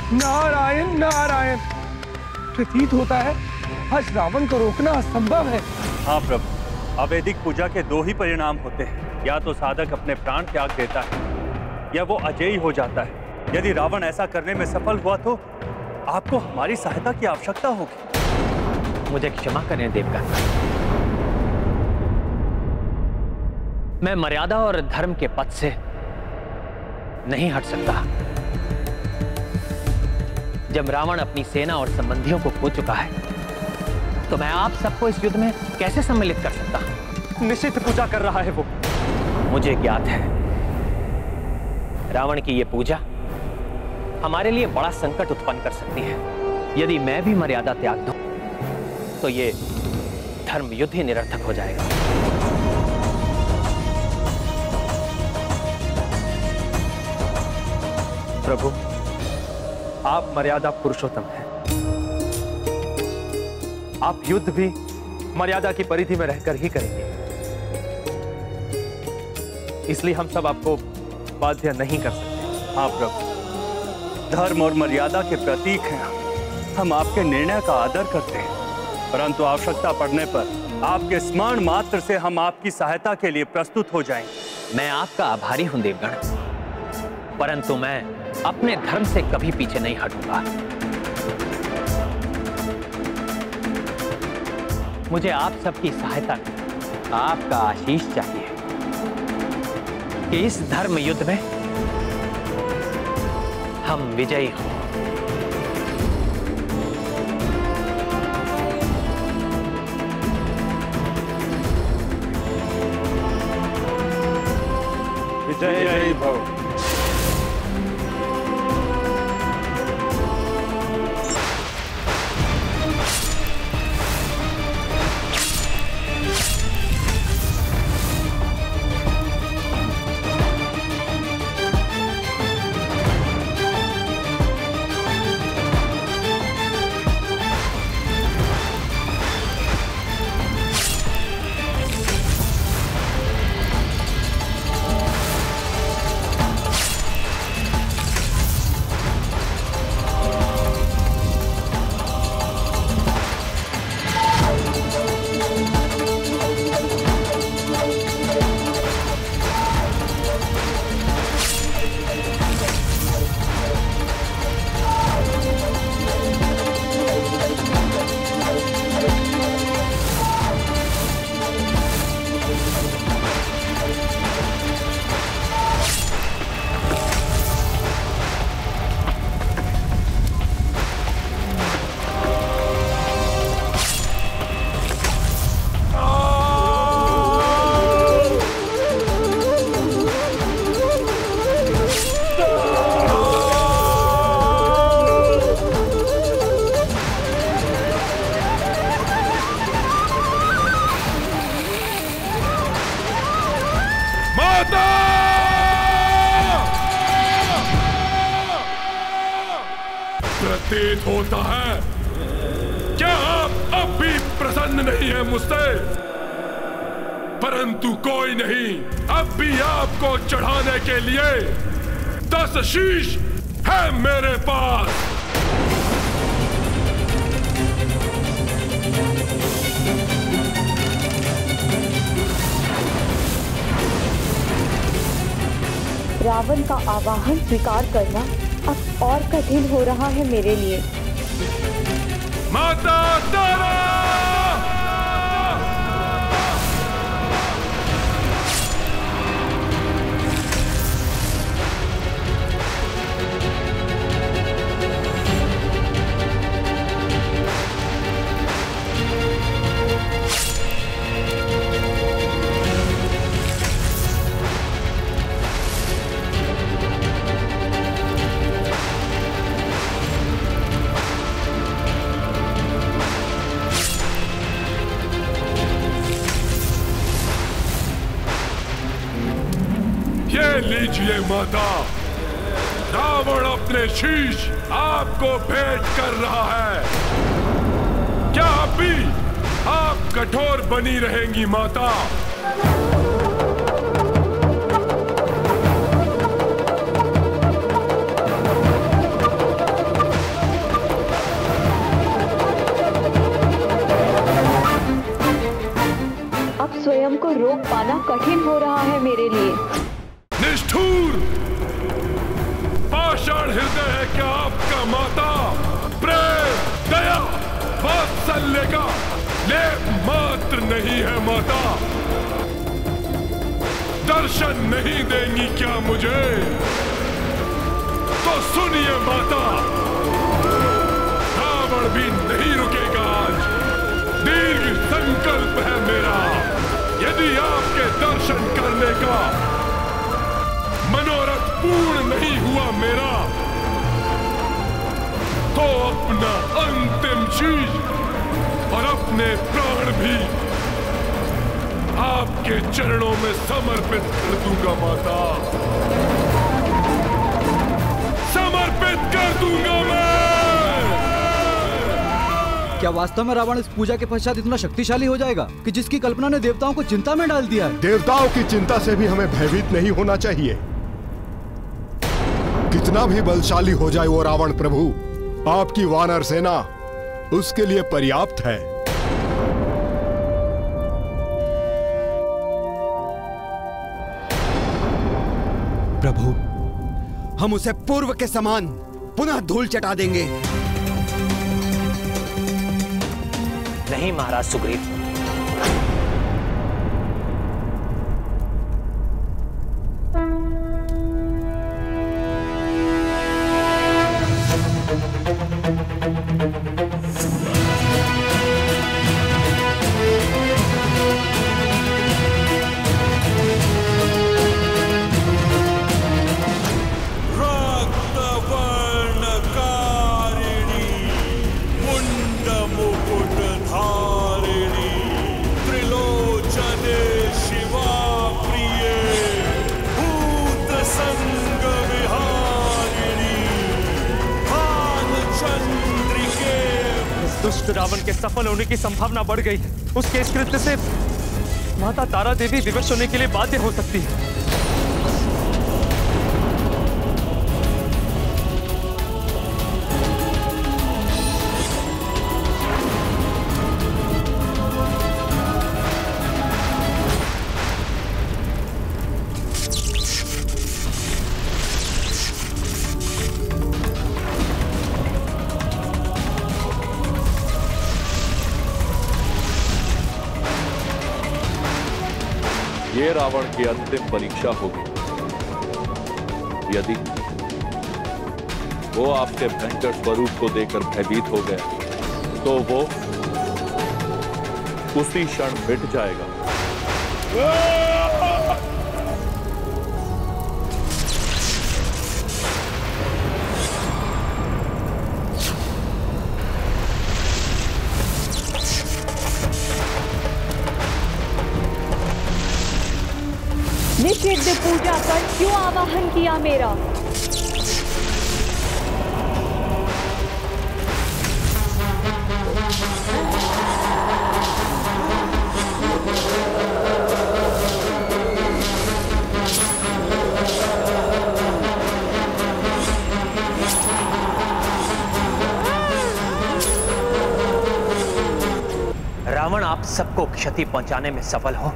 नारायण नारायण, प्रतीत होता है आज रावण को रोकना असंभव है। हाँ प्रभु, अवैदिक पूजा के 2 ही परिणाम होते हैं, या तो साधक अपने प्राण त्याग देता है या वो अजेय हो जाता है। यदि रावण ऐसा करने में सफल हुआ तो आपको हमारी सहायता की आवश्यकता होगी। मुझे क्षमा करें देवगण, मैं मर्यादा और धर्म के पथ से नहीं हट सकता। जब रावण अपनी सेना और संबंधियों को खो चुका है तो मैं आप सबको इस युद्ध में कैसे सम्मिलित कर सकता हूं? निश्चित पूजा कर रहा है वो। मुझे ज्ञात है रावण की ये पूजा हमारे लिए बड़ा संकट उत्पन्न कर सकती है। यदि मैं भी मर्यादा त्याग दूं तो ये धर्म युद्ध ही निरर्थक हो जाएगा। प्रभु, आप मर्यादा पुरुषोत्तम हैं। आप युद्ध भी मर्यादा की परिधि में रहकर ही करेंगे, इसलिए हम सब आपको बाध्य नहीं कर सकते। हाँ प्रभु, धर्म और मर्यादा के प्रतीक हैं। हम आपके निर्णय का आदर करते हैं, परंतु आवश्यकता पड़ने पर आपके स्मरण मात्र से हम आपकी सहायता के लिए प्रस्तुत हो जाएंगे। मैं आपका आभारी हूं देवगण, परंतु मैं अपने धर्म से कभी पीछे नहीं हटूंगा। मुझे आप सबकी सहायता में आपका आशीष चाहिए कि इस धर्म युद्ध में हम विजयी हों। जय भव। प्रतीत होता है क्या आप अब भी प्रसन्न नहीं है मुझसे? परंतु कोई नहीं, अब भी आपको चढ़ाने के लिए 10 शीश है मेरे पास। रावण का आवाहन स्वीकार करना अब और कठिन हो रहा है मेरे लिए। माता तारा! लीजिए माता, रावण अपने शीश आपको भेंट कर रहा है। क्या अब भी आप कठोर बनी रहेंगी माता? अब स्वयं को रोक पाना कठिन हो रहा है मेरे लिए। निष्ठुर, पाषाण हृदय है क्या आपका माता? प्रेम, दया, वात्सल्य का लेप मात्र नहीं है माता? दर्शन नहीं देंगी क्या मुझे? तो सुनिए माता, रावण भी नहीं रुकेगा आज। दीर्घ संकल्प है मेरा, यदि आपके दर्शन करने का मनोरथ पूर्ण नहीं हुआ मेरा, तो अपना अंतिम शीश और अपने प्राण भी आपके चरणों में समर्पित कर दूंगा माता। समर्पित भस्मीभूत कर दूंगा मैं। क्या वास्तव में रावण इस पूजा के पश्चात इतना शक्तिशाली हो जाएगा कि जिसकी कल्पना ने देवताओं को चिंता में डाल दिया है? देवताओं की चिंता से भी हमें भयभीत नहीं होना चाहिए। कितना भी बलशाली हो जाए वो रावण प्रभु, आपकी वानर सेना उसके लिए पर्याप्त है। प्रभु, हम उसे पूर्व के समान पुनः धूल चटा देंगे। नहीं महाराज सुग्रीव, दुष्ट रावण के सफल होने की संभावना बढ़ गई है। उसके इस कृत्य से माता तारा देवी विवश होने के लिए बाध्य हो सकती है। ये रावण की अंतिम परीक्षा होगी। यदि वो आपके भयंकर स्वरूप को देखकर भयभीत हो गया तो वो उसी क्षण मिट जाएगा। निषिद्ध पूजा पर क्यों आवाहन किया मेरा? रावण आप सबको क्षति पहुंचाने में सफल हो,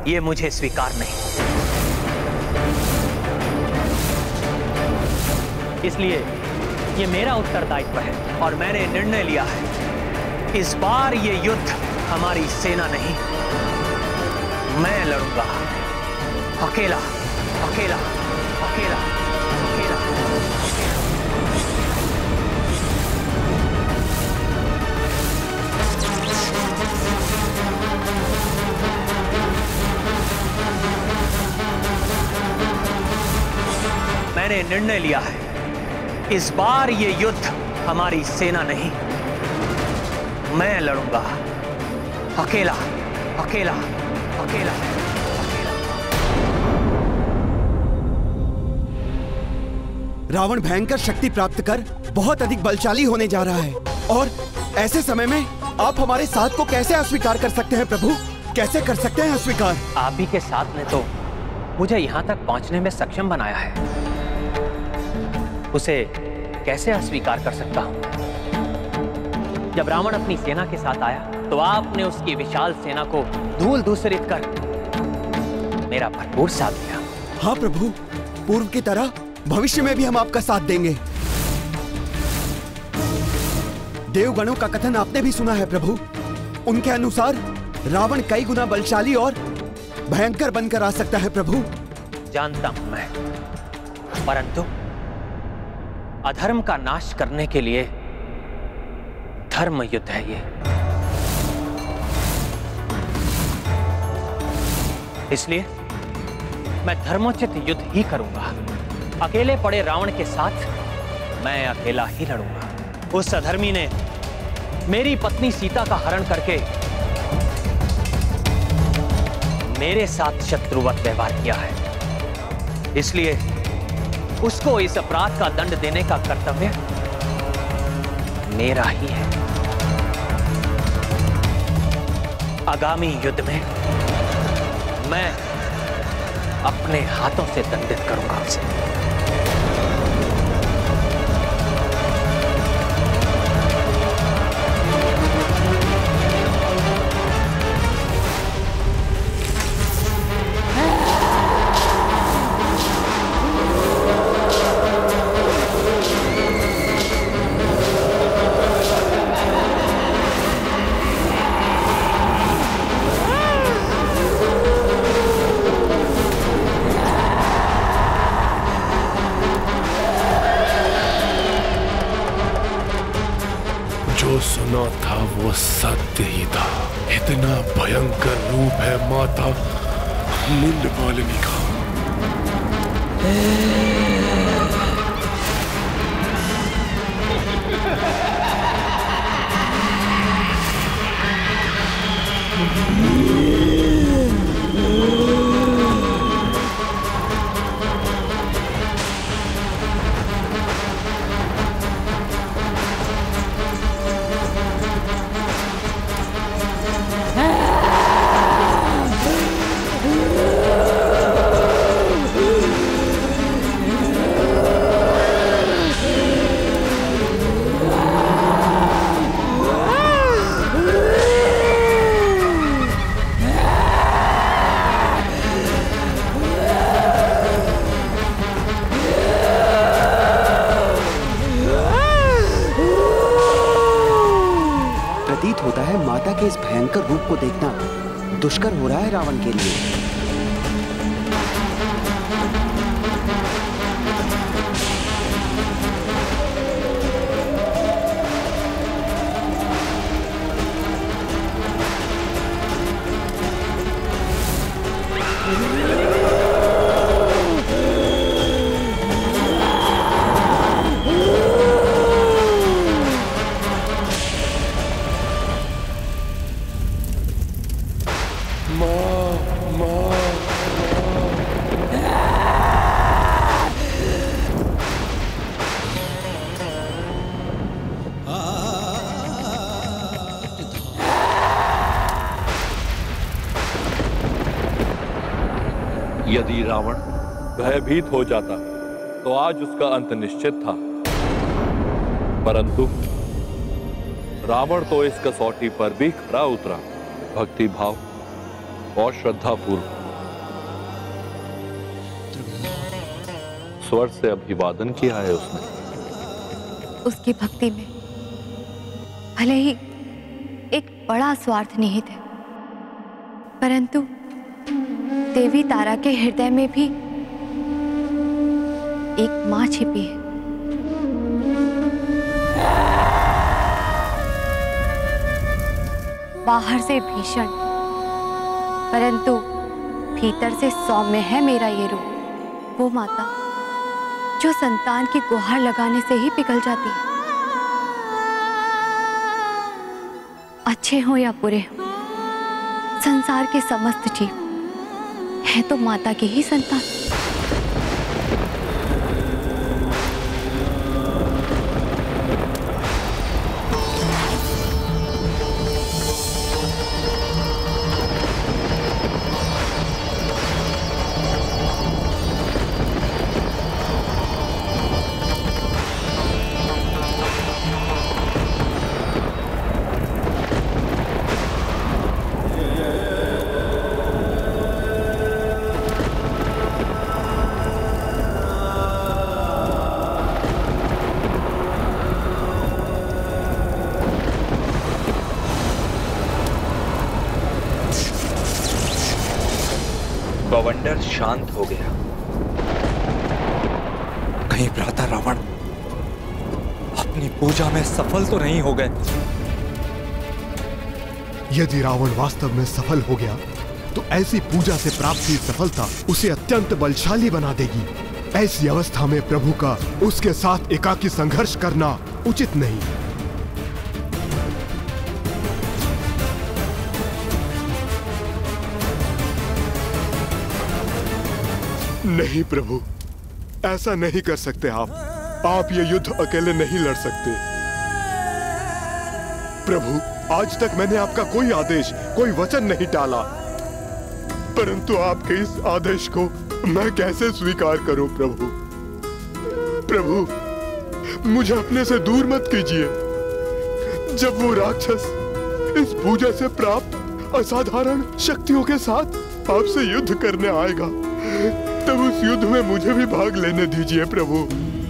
ये मुझे स्वीकार नहीं। इसलिए ये मेरा उत्तरदायित्व है और मैंने निर्णय लिया है, इस बार ये युद्ध हमारी सेना नहीं, मैं लड़ूंगा अकेला अकेला अकेला अकेला। मैंने निर्णय लिया है, इस बार ये युद्ध हमारी सेना नहीं, मैं लड़ूंगा अकेला अकेला अकेला। रावण भयंकर शक्ति प्राप्त कर बहुत अधिक बलशाली होने जा रहा है और ऐसे समय में आप हमारे साथ को कैसे अस्वीकार कर सकते हैं प्रभु? कैसे कर सकते हैं अस्वीकार? आप ही के साथ ने तो मुझे यहां तक पहुंचने में सक्षम बनाया है, उसे कैसे अस्वीकार कर सकता हूं? जब रावण अपनी सेना के साथ आया तो आपने उसकी विशाल सेना को धूल धूसरित कर मेरा भरपूर साथ दिया। हाँ प्रभु, पूर्व की तरह भविष्य में भी हम आपका साथ देंगे। देवगणों का कथन आपने भी सुना है प्रभु, उनके अनुसार रावण कई गुना बलशाली और भयंकर बनकर आ सकता है प्रभु। जानता हूं मैं, परंतु अधर्म का नाश करने के लिए धर्म युद्ध है ये, इसलिए मैं धर्मोचित युद्ध ही करूंगा। अकेले पड़े रावण के साथ मैं अकेला ही लड़ूंगा। उस अधर्मी ने मेरी पत्नी सीता का हरण करके मेरे साथ शत्रुवत व्यवहार किया है, इसलिए उसको इस अपराध का दंड देने का कर्तव्य मेरा ही है। आगामी युद्ध में मैं अपने हाथों से दंडित करूंगा उसे। सुना था वो सत्य ही था। इतना भयंकर रूप है माता मुंड मालिनी का। इस भयंकर रूप को देखना दुष्कर हो रहा है रावण के लिए। यदि रावण भयभीत हो जाता तो आज उसका अंत निश्चित था, परंतु रावण तो इस कसौटी पर भी खरा उतरा। भक्ति भाव और श्रद्धा पूर्वक स्वर से अभिवादन किया है उसने। उसकी भक्ति में भले ही एक बड़ा स्वार्थ निहित है, परंतु देवी तारा के हृदय में भी एक मां छिपी है। बाहर से भीषण, परंतु भीतर से सौम्य है मेरा ये रूप। वो माता जो संतान की गुहार लगाने से ही पिघल जाती है। अच्छे हो या बुरे हो, संसार के समस्त जीव है तो माता की ही संतान। बवंडर शांत हो गया। कहीं भ्राता रावण अपनी पूजा में सफल तो नहीं हो गए? यदि रावण वास्तव में सफल हो गया तो ऐसी पूजा से प्राप्त हुई सफलता उसे अत्यंत बलशाली बना देगी। ऐसी अवस्था में प्रभु का उसके साथ एकाकी संघर्ष करना उचित नहीं। नहीं प्रभु, ऐसा नहीं कर सकते आप ये युद्ध अकेले नहीं लड़ सकते। प्रभु, आज तक मैंने आपका कोई आदेश, कोई वचन नहीं टाला, परंतु आपके इस आदेश को मैं कैसे स्वीकार करूं प्रभु? प्रभु, मुझे अपने से दूर मत कीजिए। जब वो राक्षस इस पूजा से प्राप्त असाधारण शक्तियों के साथ आपसे युद्ध करने आएगा, तब उस युद्ध में मुझे भी भाग लेने दीजिए प्रभु,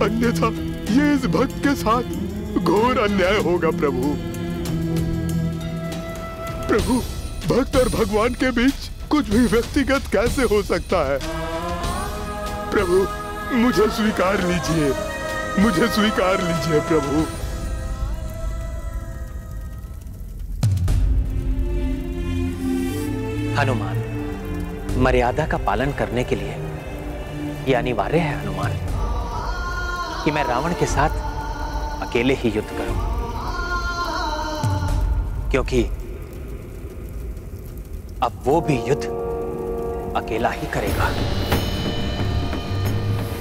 अन्यथा ये इस भक्त के साथ घोर अन्याय होगा प्रभु। प्रभु, भक्त और भगवान के बीच कुछ भी व्यक्तिगत कैसे हो सकता है? प्रभु, मुझे स्वीकार लीजिए, मुझे स्वीकार लीजिए प्रभु। हनुमान, मर्यादा का पालन करने के लिए यह अनिवार्य है हनुमान कि मैं रावण के साथ अकेले ही युद्ध करूं, क्योंकि अब वो भी युद्ध अकेला ही करेगा।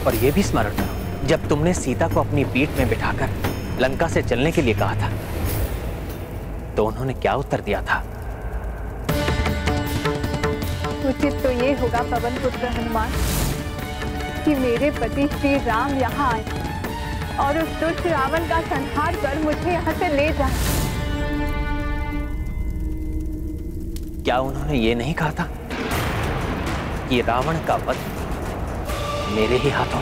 और यह भी स्मरण करो, जब तुमने सीता को अपनी पीठ में बिठाकर लंका से चलने के लिए कहा था, तो उन्होंने क्या उत्तर दिया था? उचित तो ये होगा पवन पुत्र हनुमान कि मेरे पति श्री राम यहाँ आए और उस दुष्ट रावण का संहार कर मुझे यहाँ से ले जाए। क्या उन्होंने ये नहीं कहा था कि रावण का वध मेरे ही हाथों?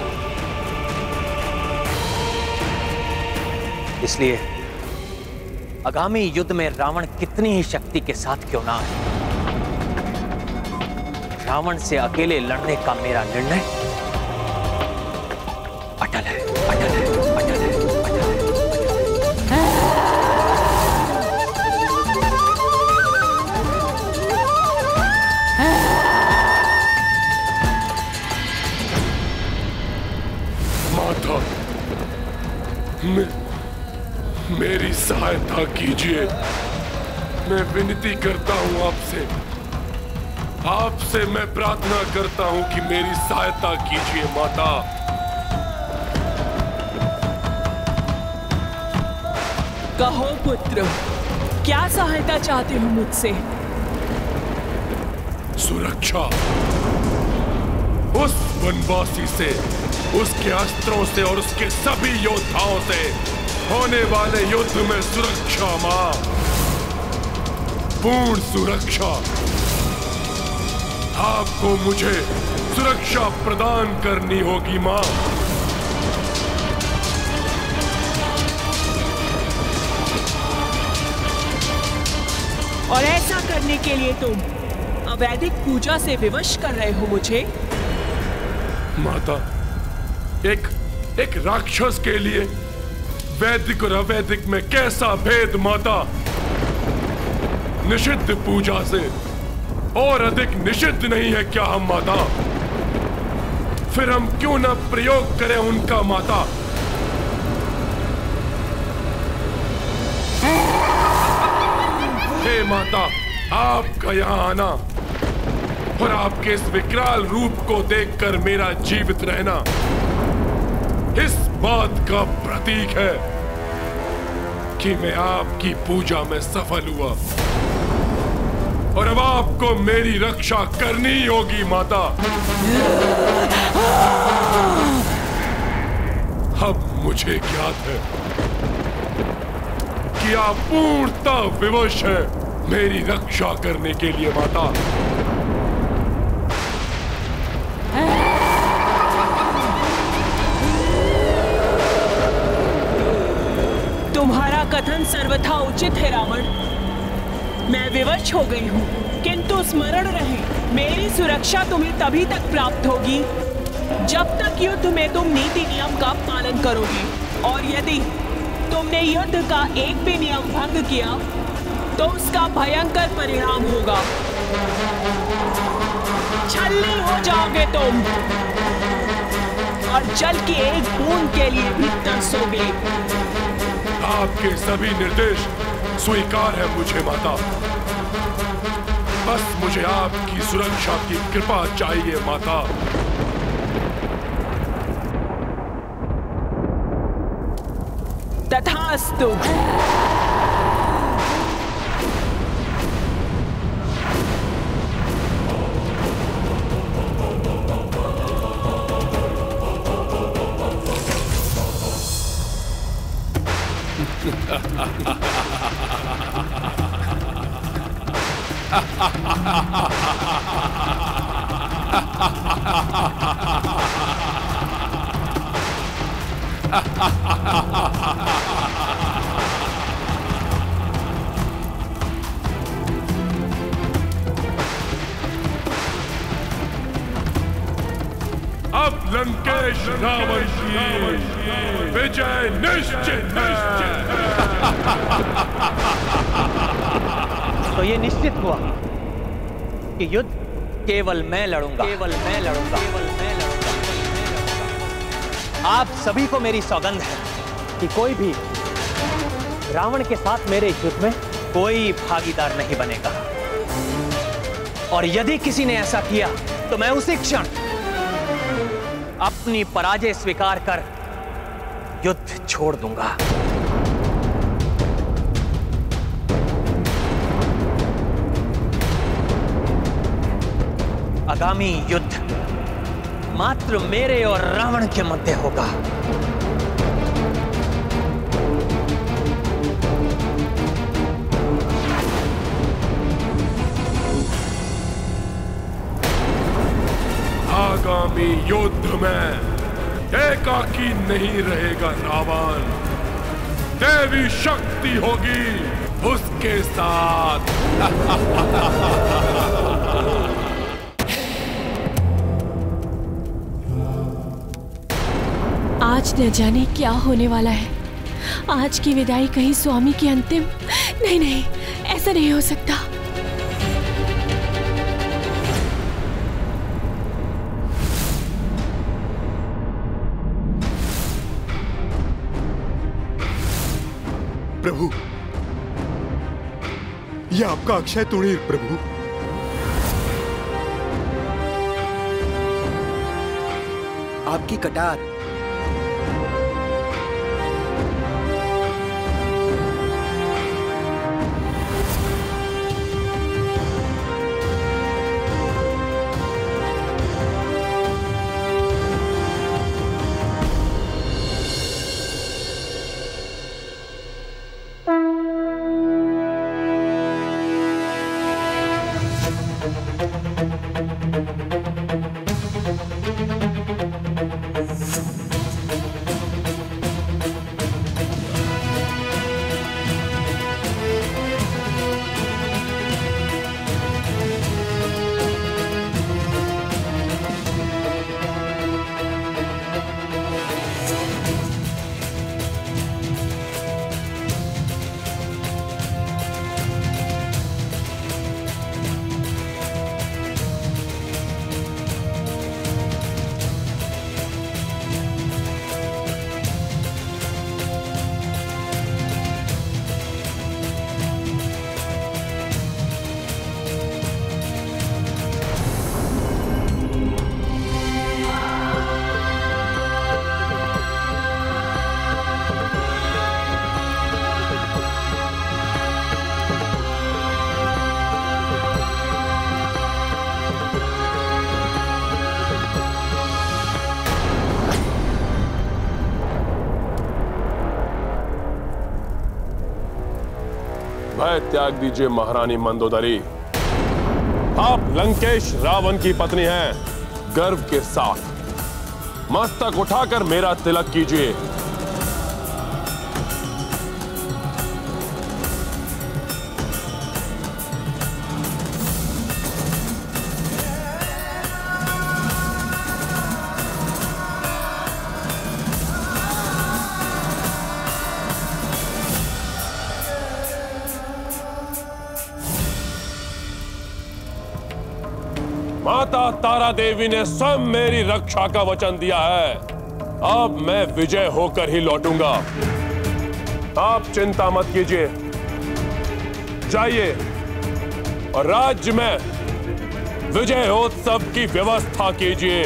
इसलिए आगामी युद्ध में रावण कितनी ही शक्ति के साथ क्यों ना आए, रावण से अकेले लड़ने का मेरा निर्णय अटल है, अटल है, अटल है, अटल है। माता, मेरी सहायता कीजिए। मैं विनती करता हूँ आपसे मैं प्रार्थना करता हूँ कि मेरी सहायता कीजिए माता। कहो पुत्र, क्या सहायता चाहते हो मुझसे? सुरक्षा। उस वनवासी से, उसके अस्त्रों से और उसके सभी योद्धाओं से होने वाले युद्ध में सुरक्षा मां, पूर्ण सुरक्षा। आपको मुझे सुरक्षा प्रदान करनी होगी मां। और ऐसा करने के लिए तुम अवैधिक पूजा से विवश कर रहे हो मुझे? माता, एक राक्षस के लिए वैदिक और अवैदिक में कैसा भेद माता? निषिद्ध पूजा से और अधिक निषिद्ध नहीं है क्या हम माता? फिर हम क्यों न प्रयोग करें उनका माता? हे माता, आपका यहाँ आना और आपके इस विकराल रूप को देखकर मेरा जीवित रहना इस बात का प्रतीक है कि मैं आपकी पूजा में सफल हुआ और अब आपको मेरी रक्षा करनी होगी माता। अब मुझे ज्ञात है कि आप पूर्णतः विवश है मेरी रक्षा करने के लिए माता। तुम्हारा कथन सर्वथा उचित है रावण। मैं विवश हो गई हूँ, किंतु स्मरण रहे, मेरी सुरक्षा तुम्हें तभी तक प्राप्त होगी जब तक युद्ध में तुम नीति नियम का पालन करोगे। और यदि तुमने युद्ध का एक भी नियम भंग किया तो उसका भयंकर परिणाम होगा। छलनी हो जाओगे तुम और जल की एक बूंद के लिए भी तरसोगे। आपके सभी निर्देश स्वीकार है मुझे माता। बस मुझे आपकी सुरक्षा की कृपा चाहिए माता। तथास्तु। अब लंकेश रावण की विजय निश्चित है। तो ये निश्चित हुआ कि युद्ध केवल मैं लड़ूंगा, केवल मैं लड़ूंगा, केवल मैं लड़ूंगा। आप सभी को मेरी सौगंध है कि कोई भी रावण के साथ मेरे युद्ध में कोई भागीदार नहीं बनेगा, और यदि किसी ने ऐसा किया तो मैं उसी क्षण अपनी पराजय स्वीकार कर युद्ध छोड़ दूंगा। आगामी युद्ध मात्र मेरे और रावण के मध्य होगा। आगामी युद्ध में एकाकी नहीं रहेगा रावण, देवी शक्ति होगी उसके साथ। आज न जाने क्या होने वाला है। आज की विदाई कहीं स्वामी की अंतिम? नहीं नहीं, ऐसा नहीं हो सकता। प्रभु, यह आपका अक्षय तुणीर प्रभु। आपकी कटार। भय त्याग दीजिए महारानी मंदोदरी। आप लंकेश रावण की पत्नी हैं। गर्व के साथ मस्तक उठाकर मेरा तिलक कीजिए। माता तारा देवी ने स्वयं मेरी रक्षा का वचन दिया है। अब मैं विजय होकर ही लौटूंगा। आप चिंता मत कीजिए, जाइए और राज्य में विजयोत्सव की व्यवस्था कीजिए।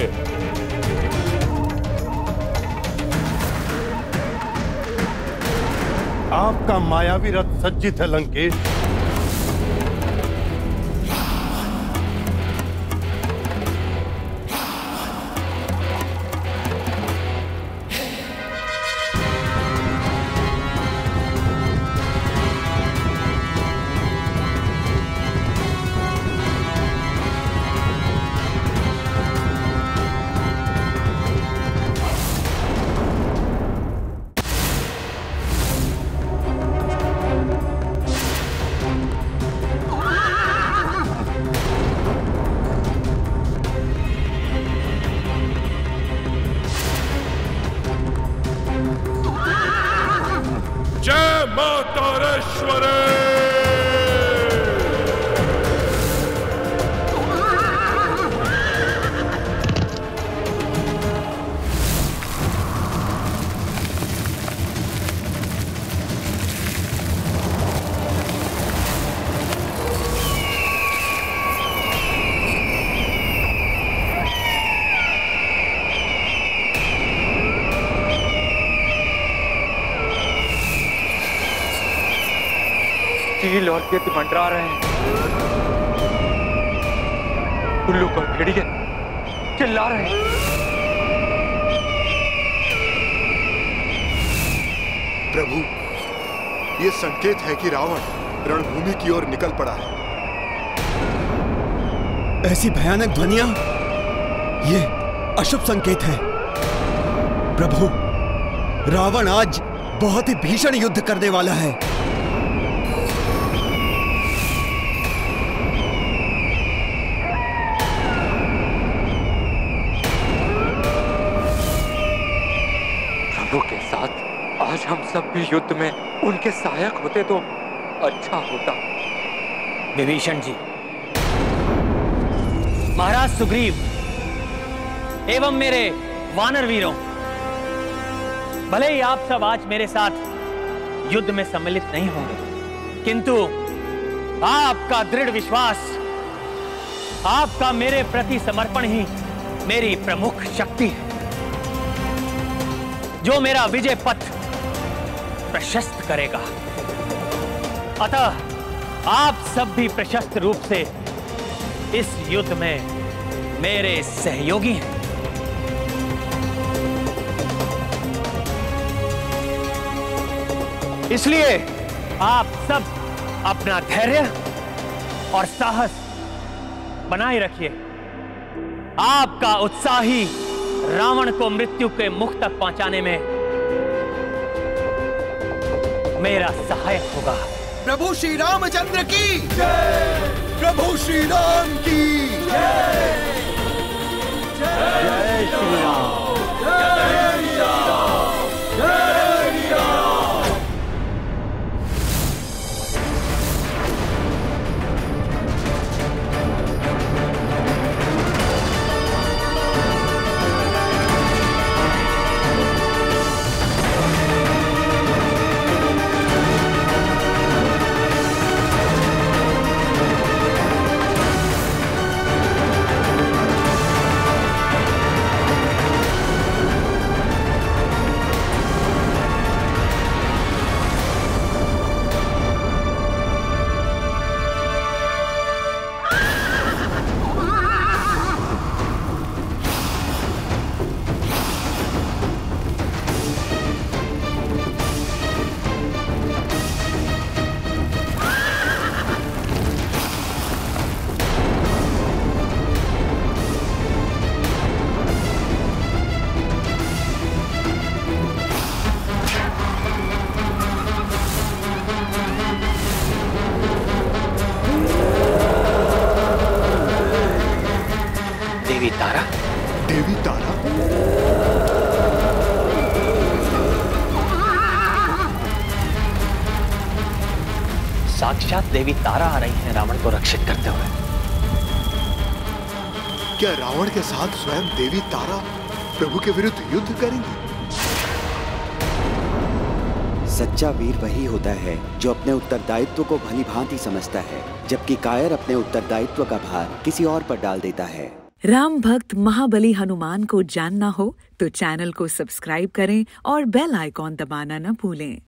आपका मायावी रथ सज्जित है लंकेश। जय मातारेश्वरी। चील और गिद्ध मंडरा रहे हैं। उल्लू और भेड़िए चिल्ला रहे हैं। प्रभु, ये संकेत है कि रावण रणभूमि की ओर निकल पड़ा है। ऐसी भयानक ध्वनियां, ये अशुभ संकेत है। प्रभु, रावण आज बहुत ही भीषण युद्ध करने वाला है। प्रभु के साथ आज हम सब भी युद्ध में उनके सहायक होते तो अच्छा होता। विभीषण जी, महाराज सुग्रीव एवं मेरे वानर वीरों, भले ही आप सब आज मेरे साथ युद्ध में सम्मिलित नहीं होंगे, किंतु आपका दृढ़ विश्वास, आपका मेरे प्रति समर्पण ही मेरी प्रमुख शक्ति है, जो मेरा विजय पथ प्रशस्त करेगा। अतः आप सब भी प्रशस्त रूप से इस युद्ध में मेरे सहयोगी हैं। इसलिए आप सब अपना धैर्य और साहस बनाए रखिए। आपका उत्साही रावण को मृत्यु के मुख तक पहुंचाने में मेरा सहायक होगा। प्रभु श्री रामचंद्र की जय। प्रभु श्री राम की जय। जय श्री राम। जय श्री राम। जय श्री राम। देवी तारा। देवी तारा? साक्षात देवी तारा आ रही हैं रावण को रक्षित करते हुए। क्या रावण के साथ स्वयं देवी तारा प्रभु के विरुद्ध युद्ध करेंगी? सच्चा वीर वही होता है जो अपने उत्तरदायित्व को भली भांति समझता है, जबकि कायर अपने उत्तरदायित्व का भार किसी और पर डाल देता है। राम भक्त महाबली हनुमान को जानना हो तो चैनल को सब्सक्राइब करें और बेल आइकॉन दबाना न भूलें।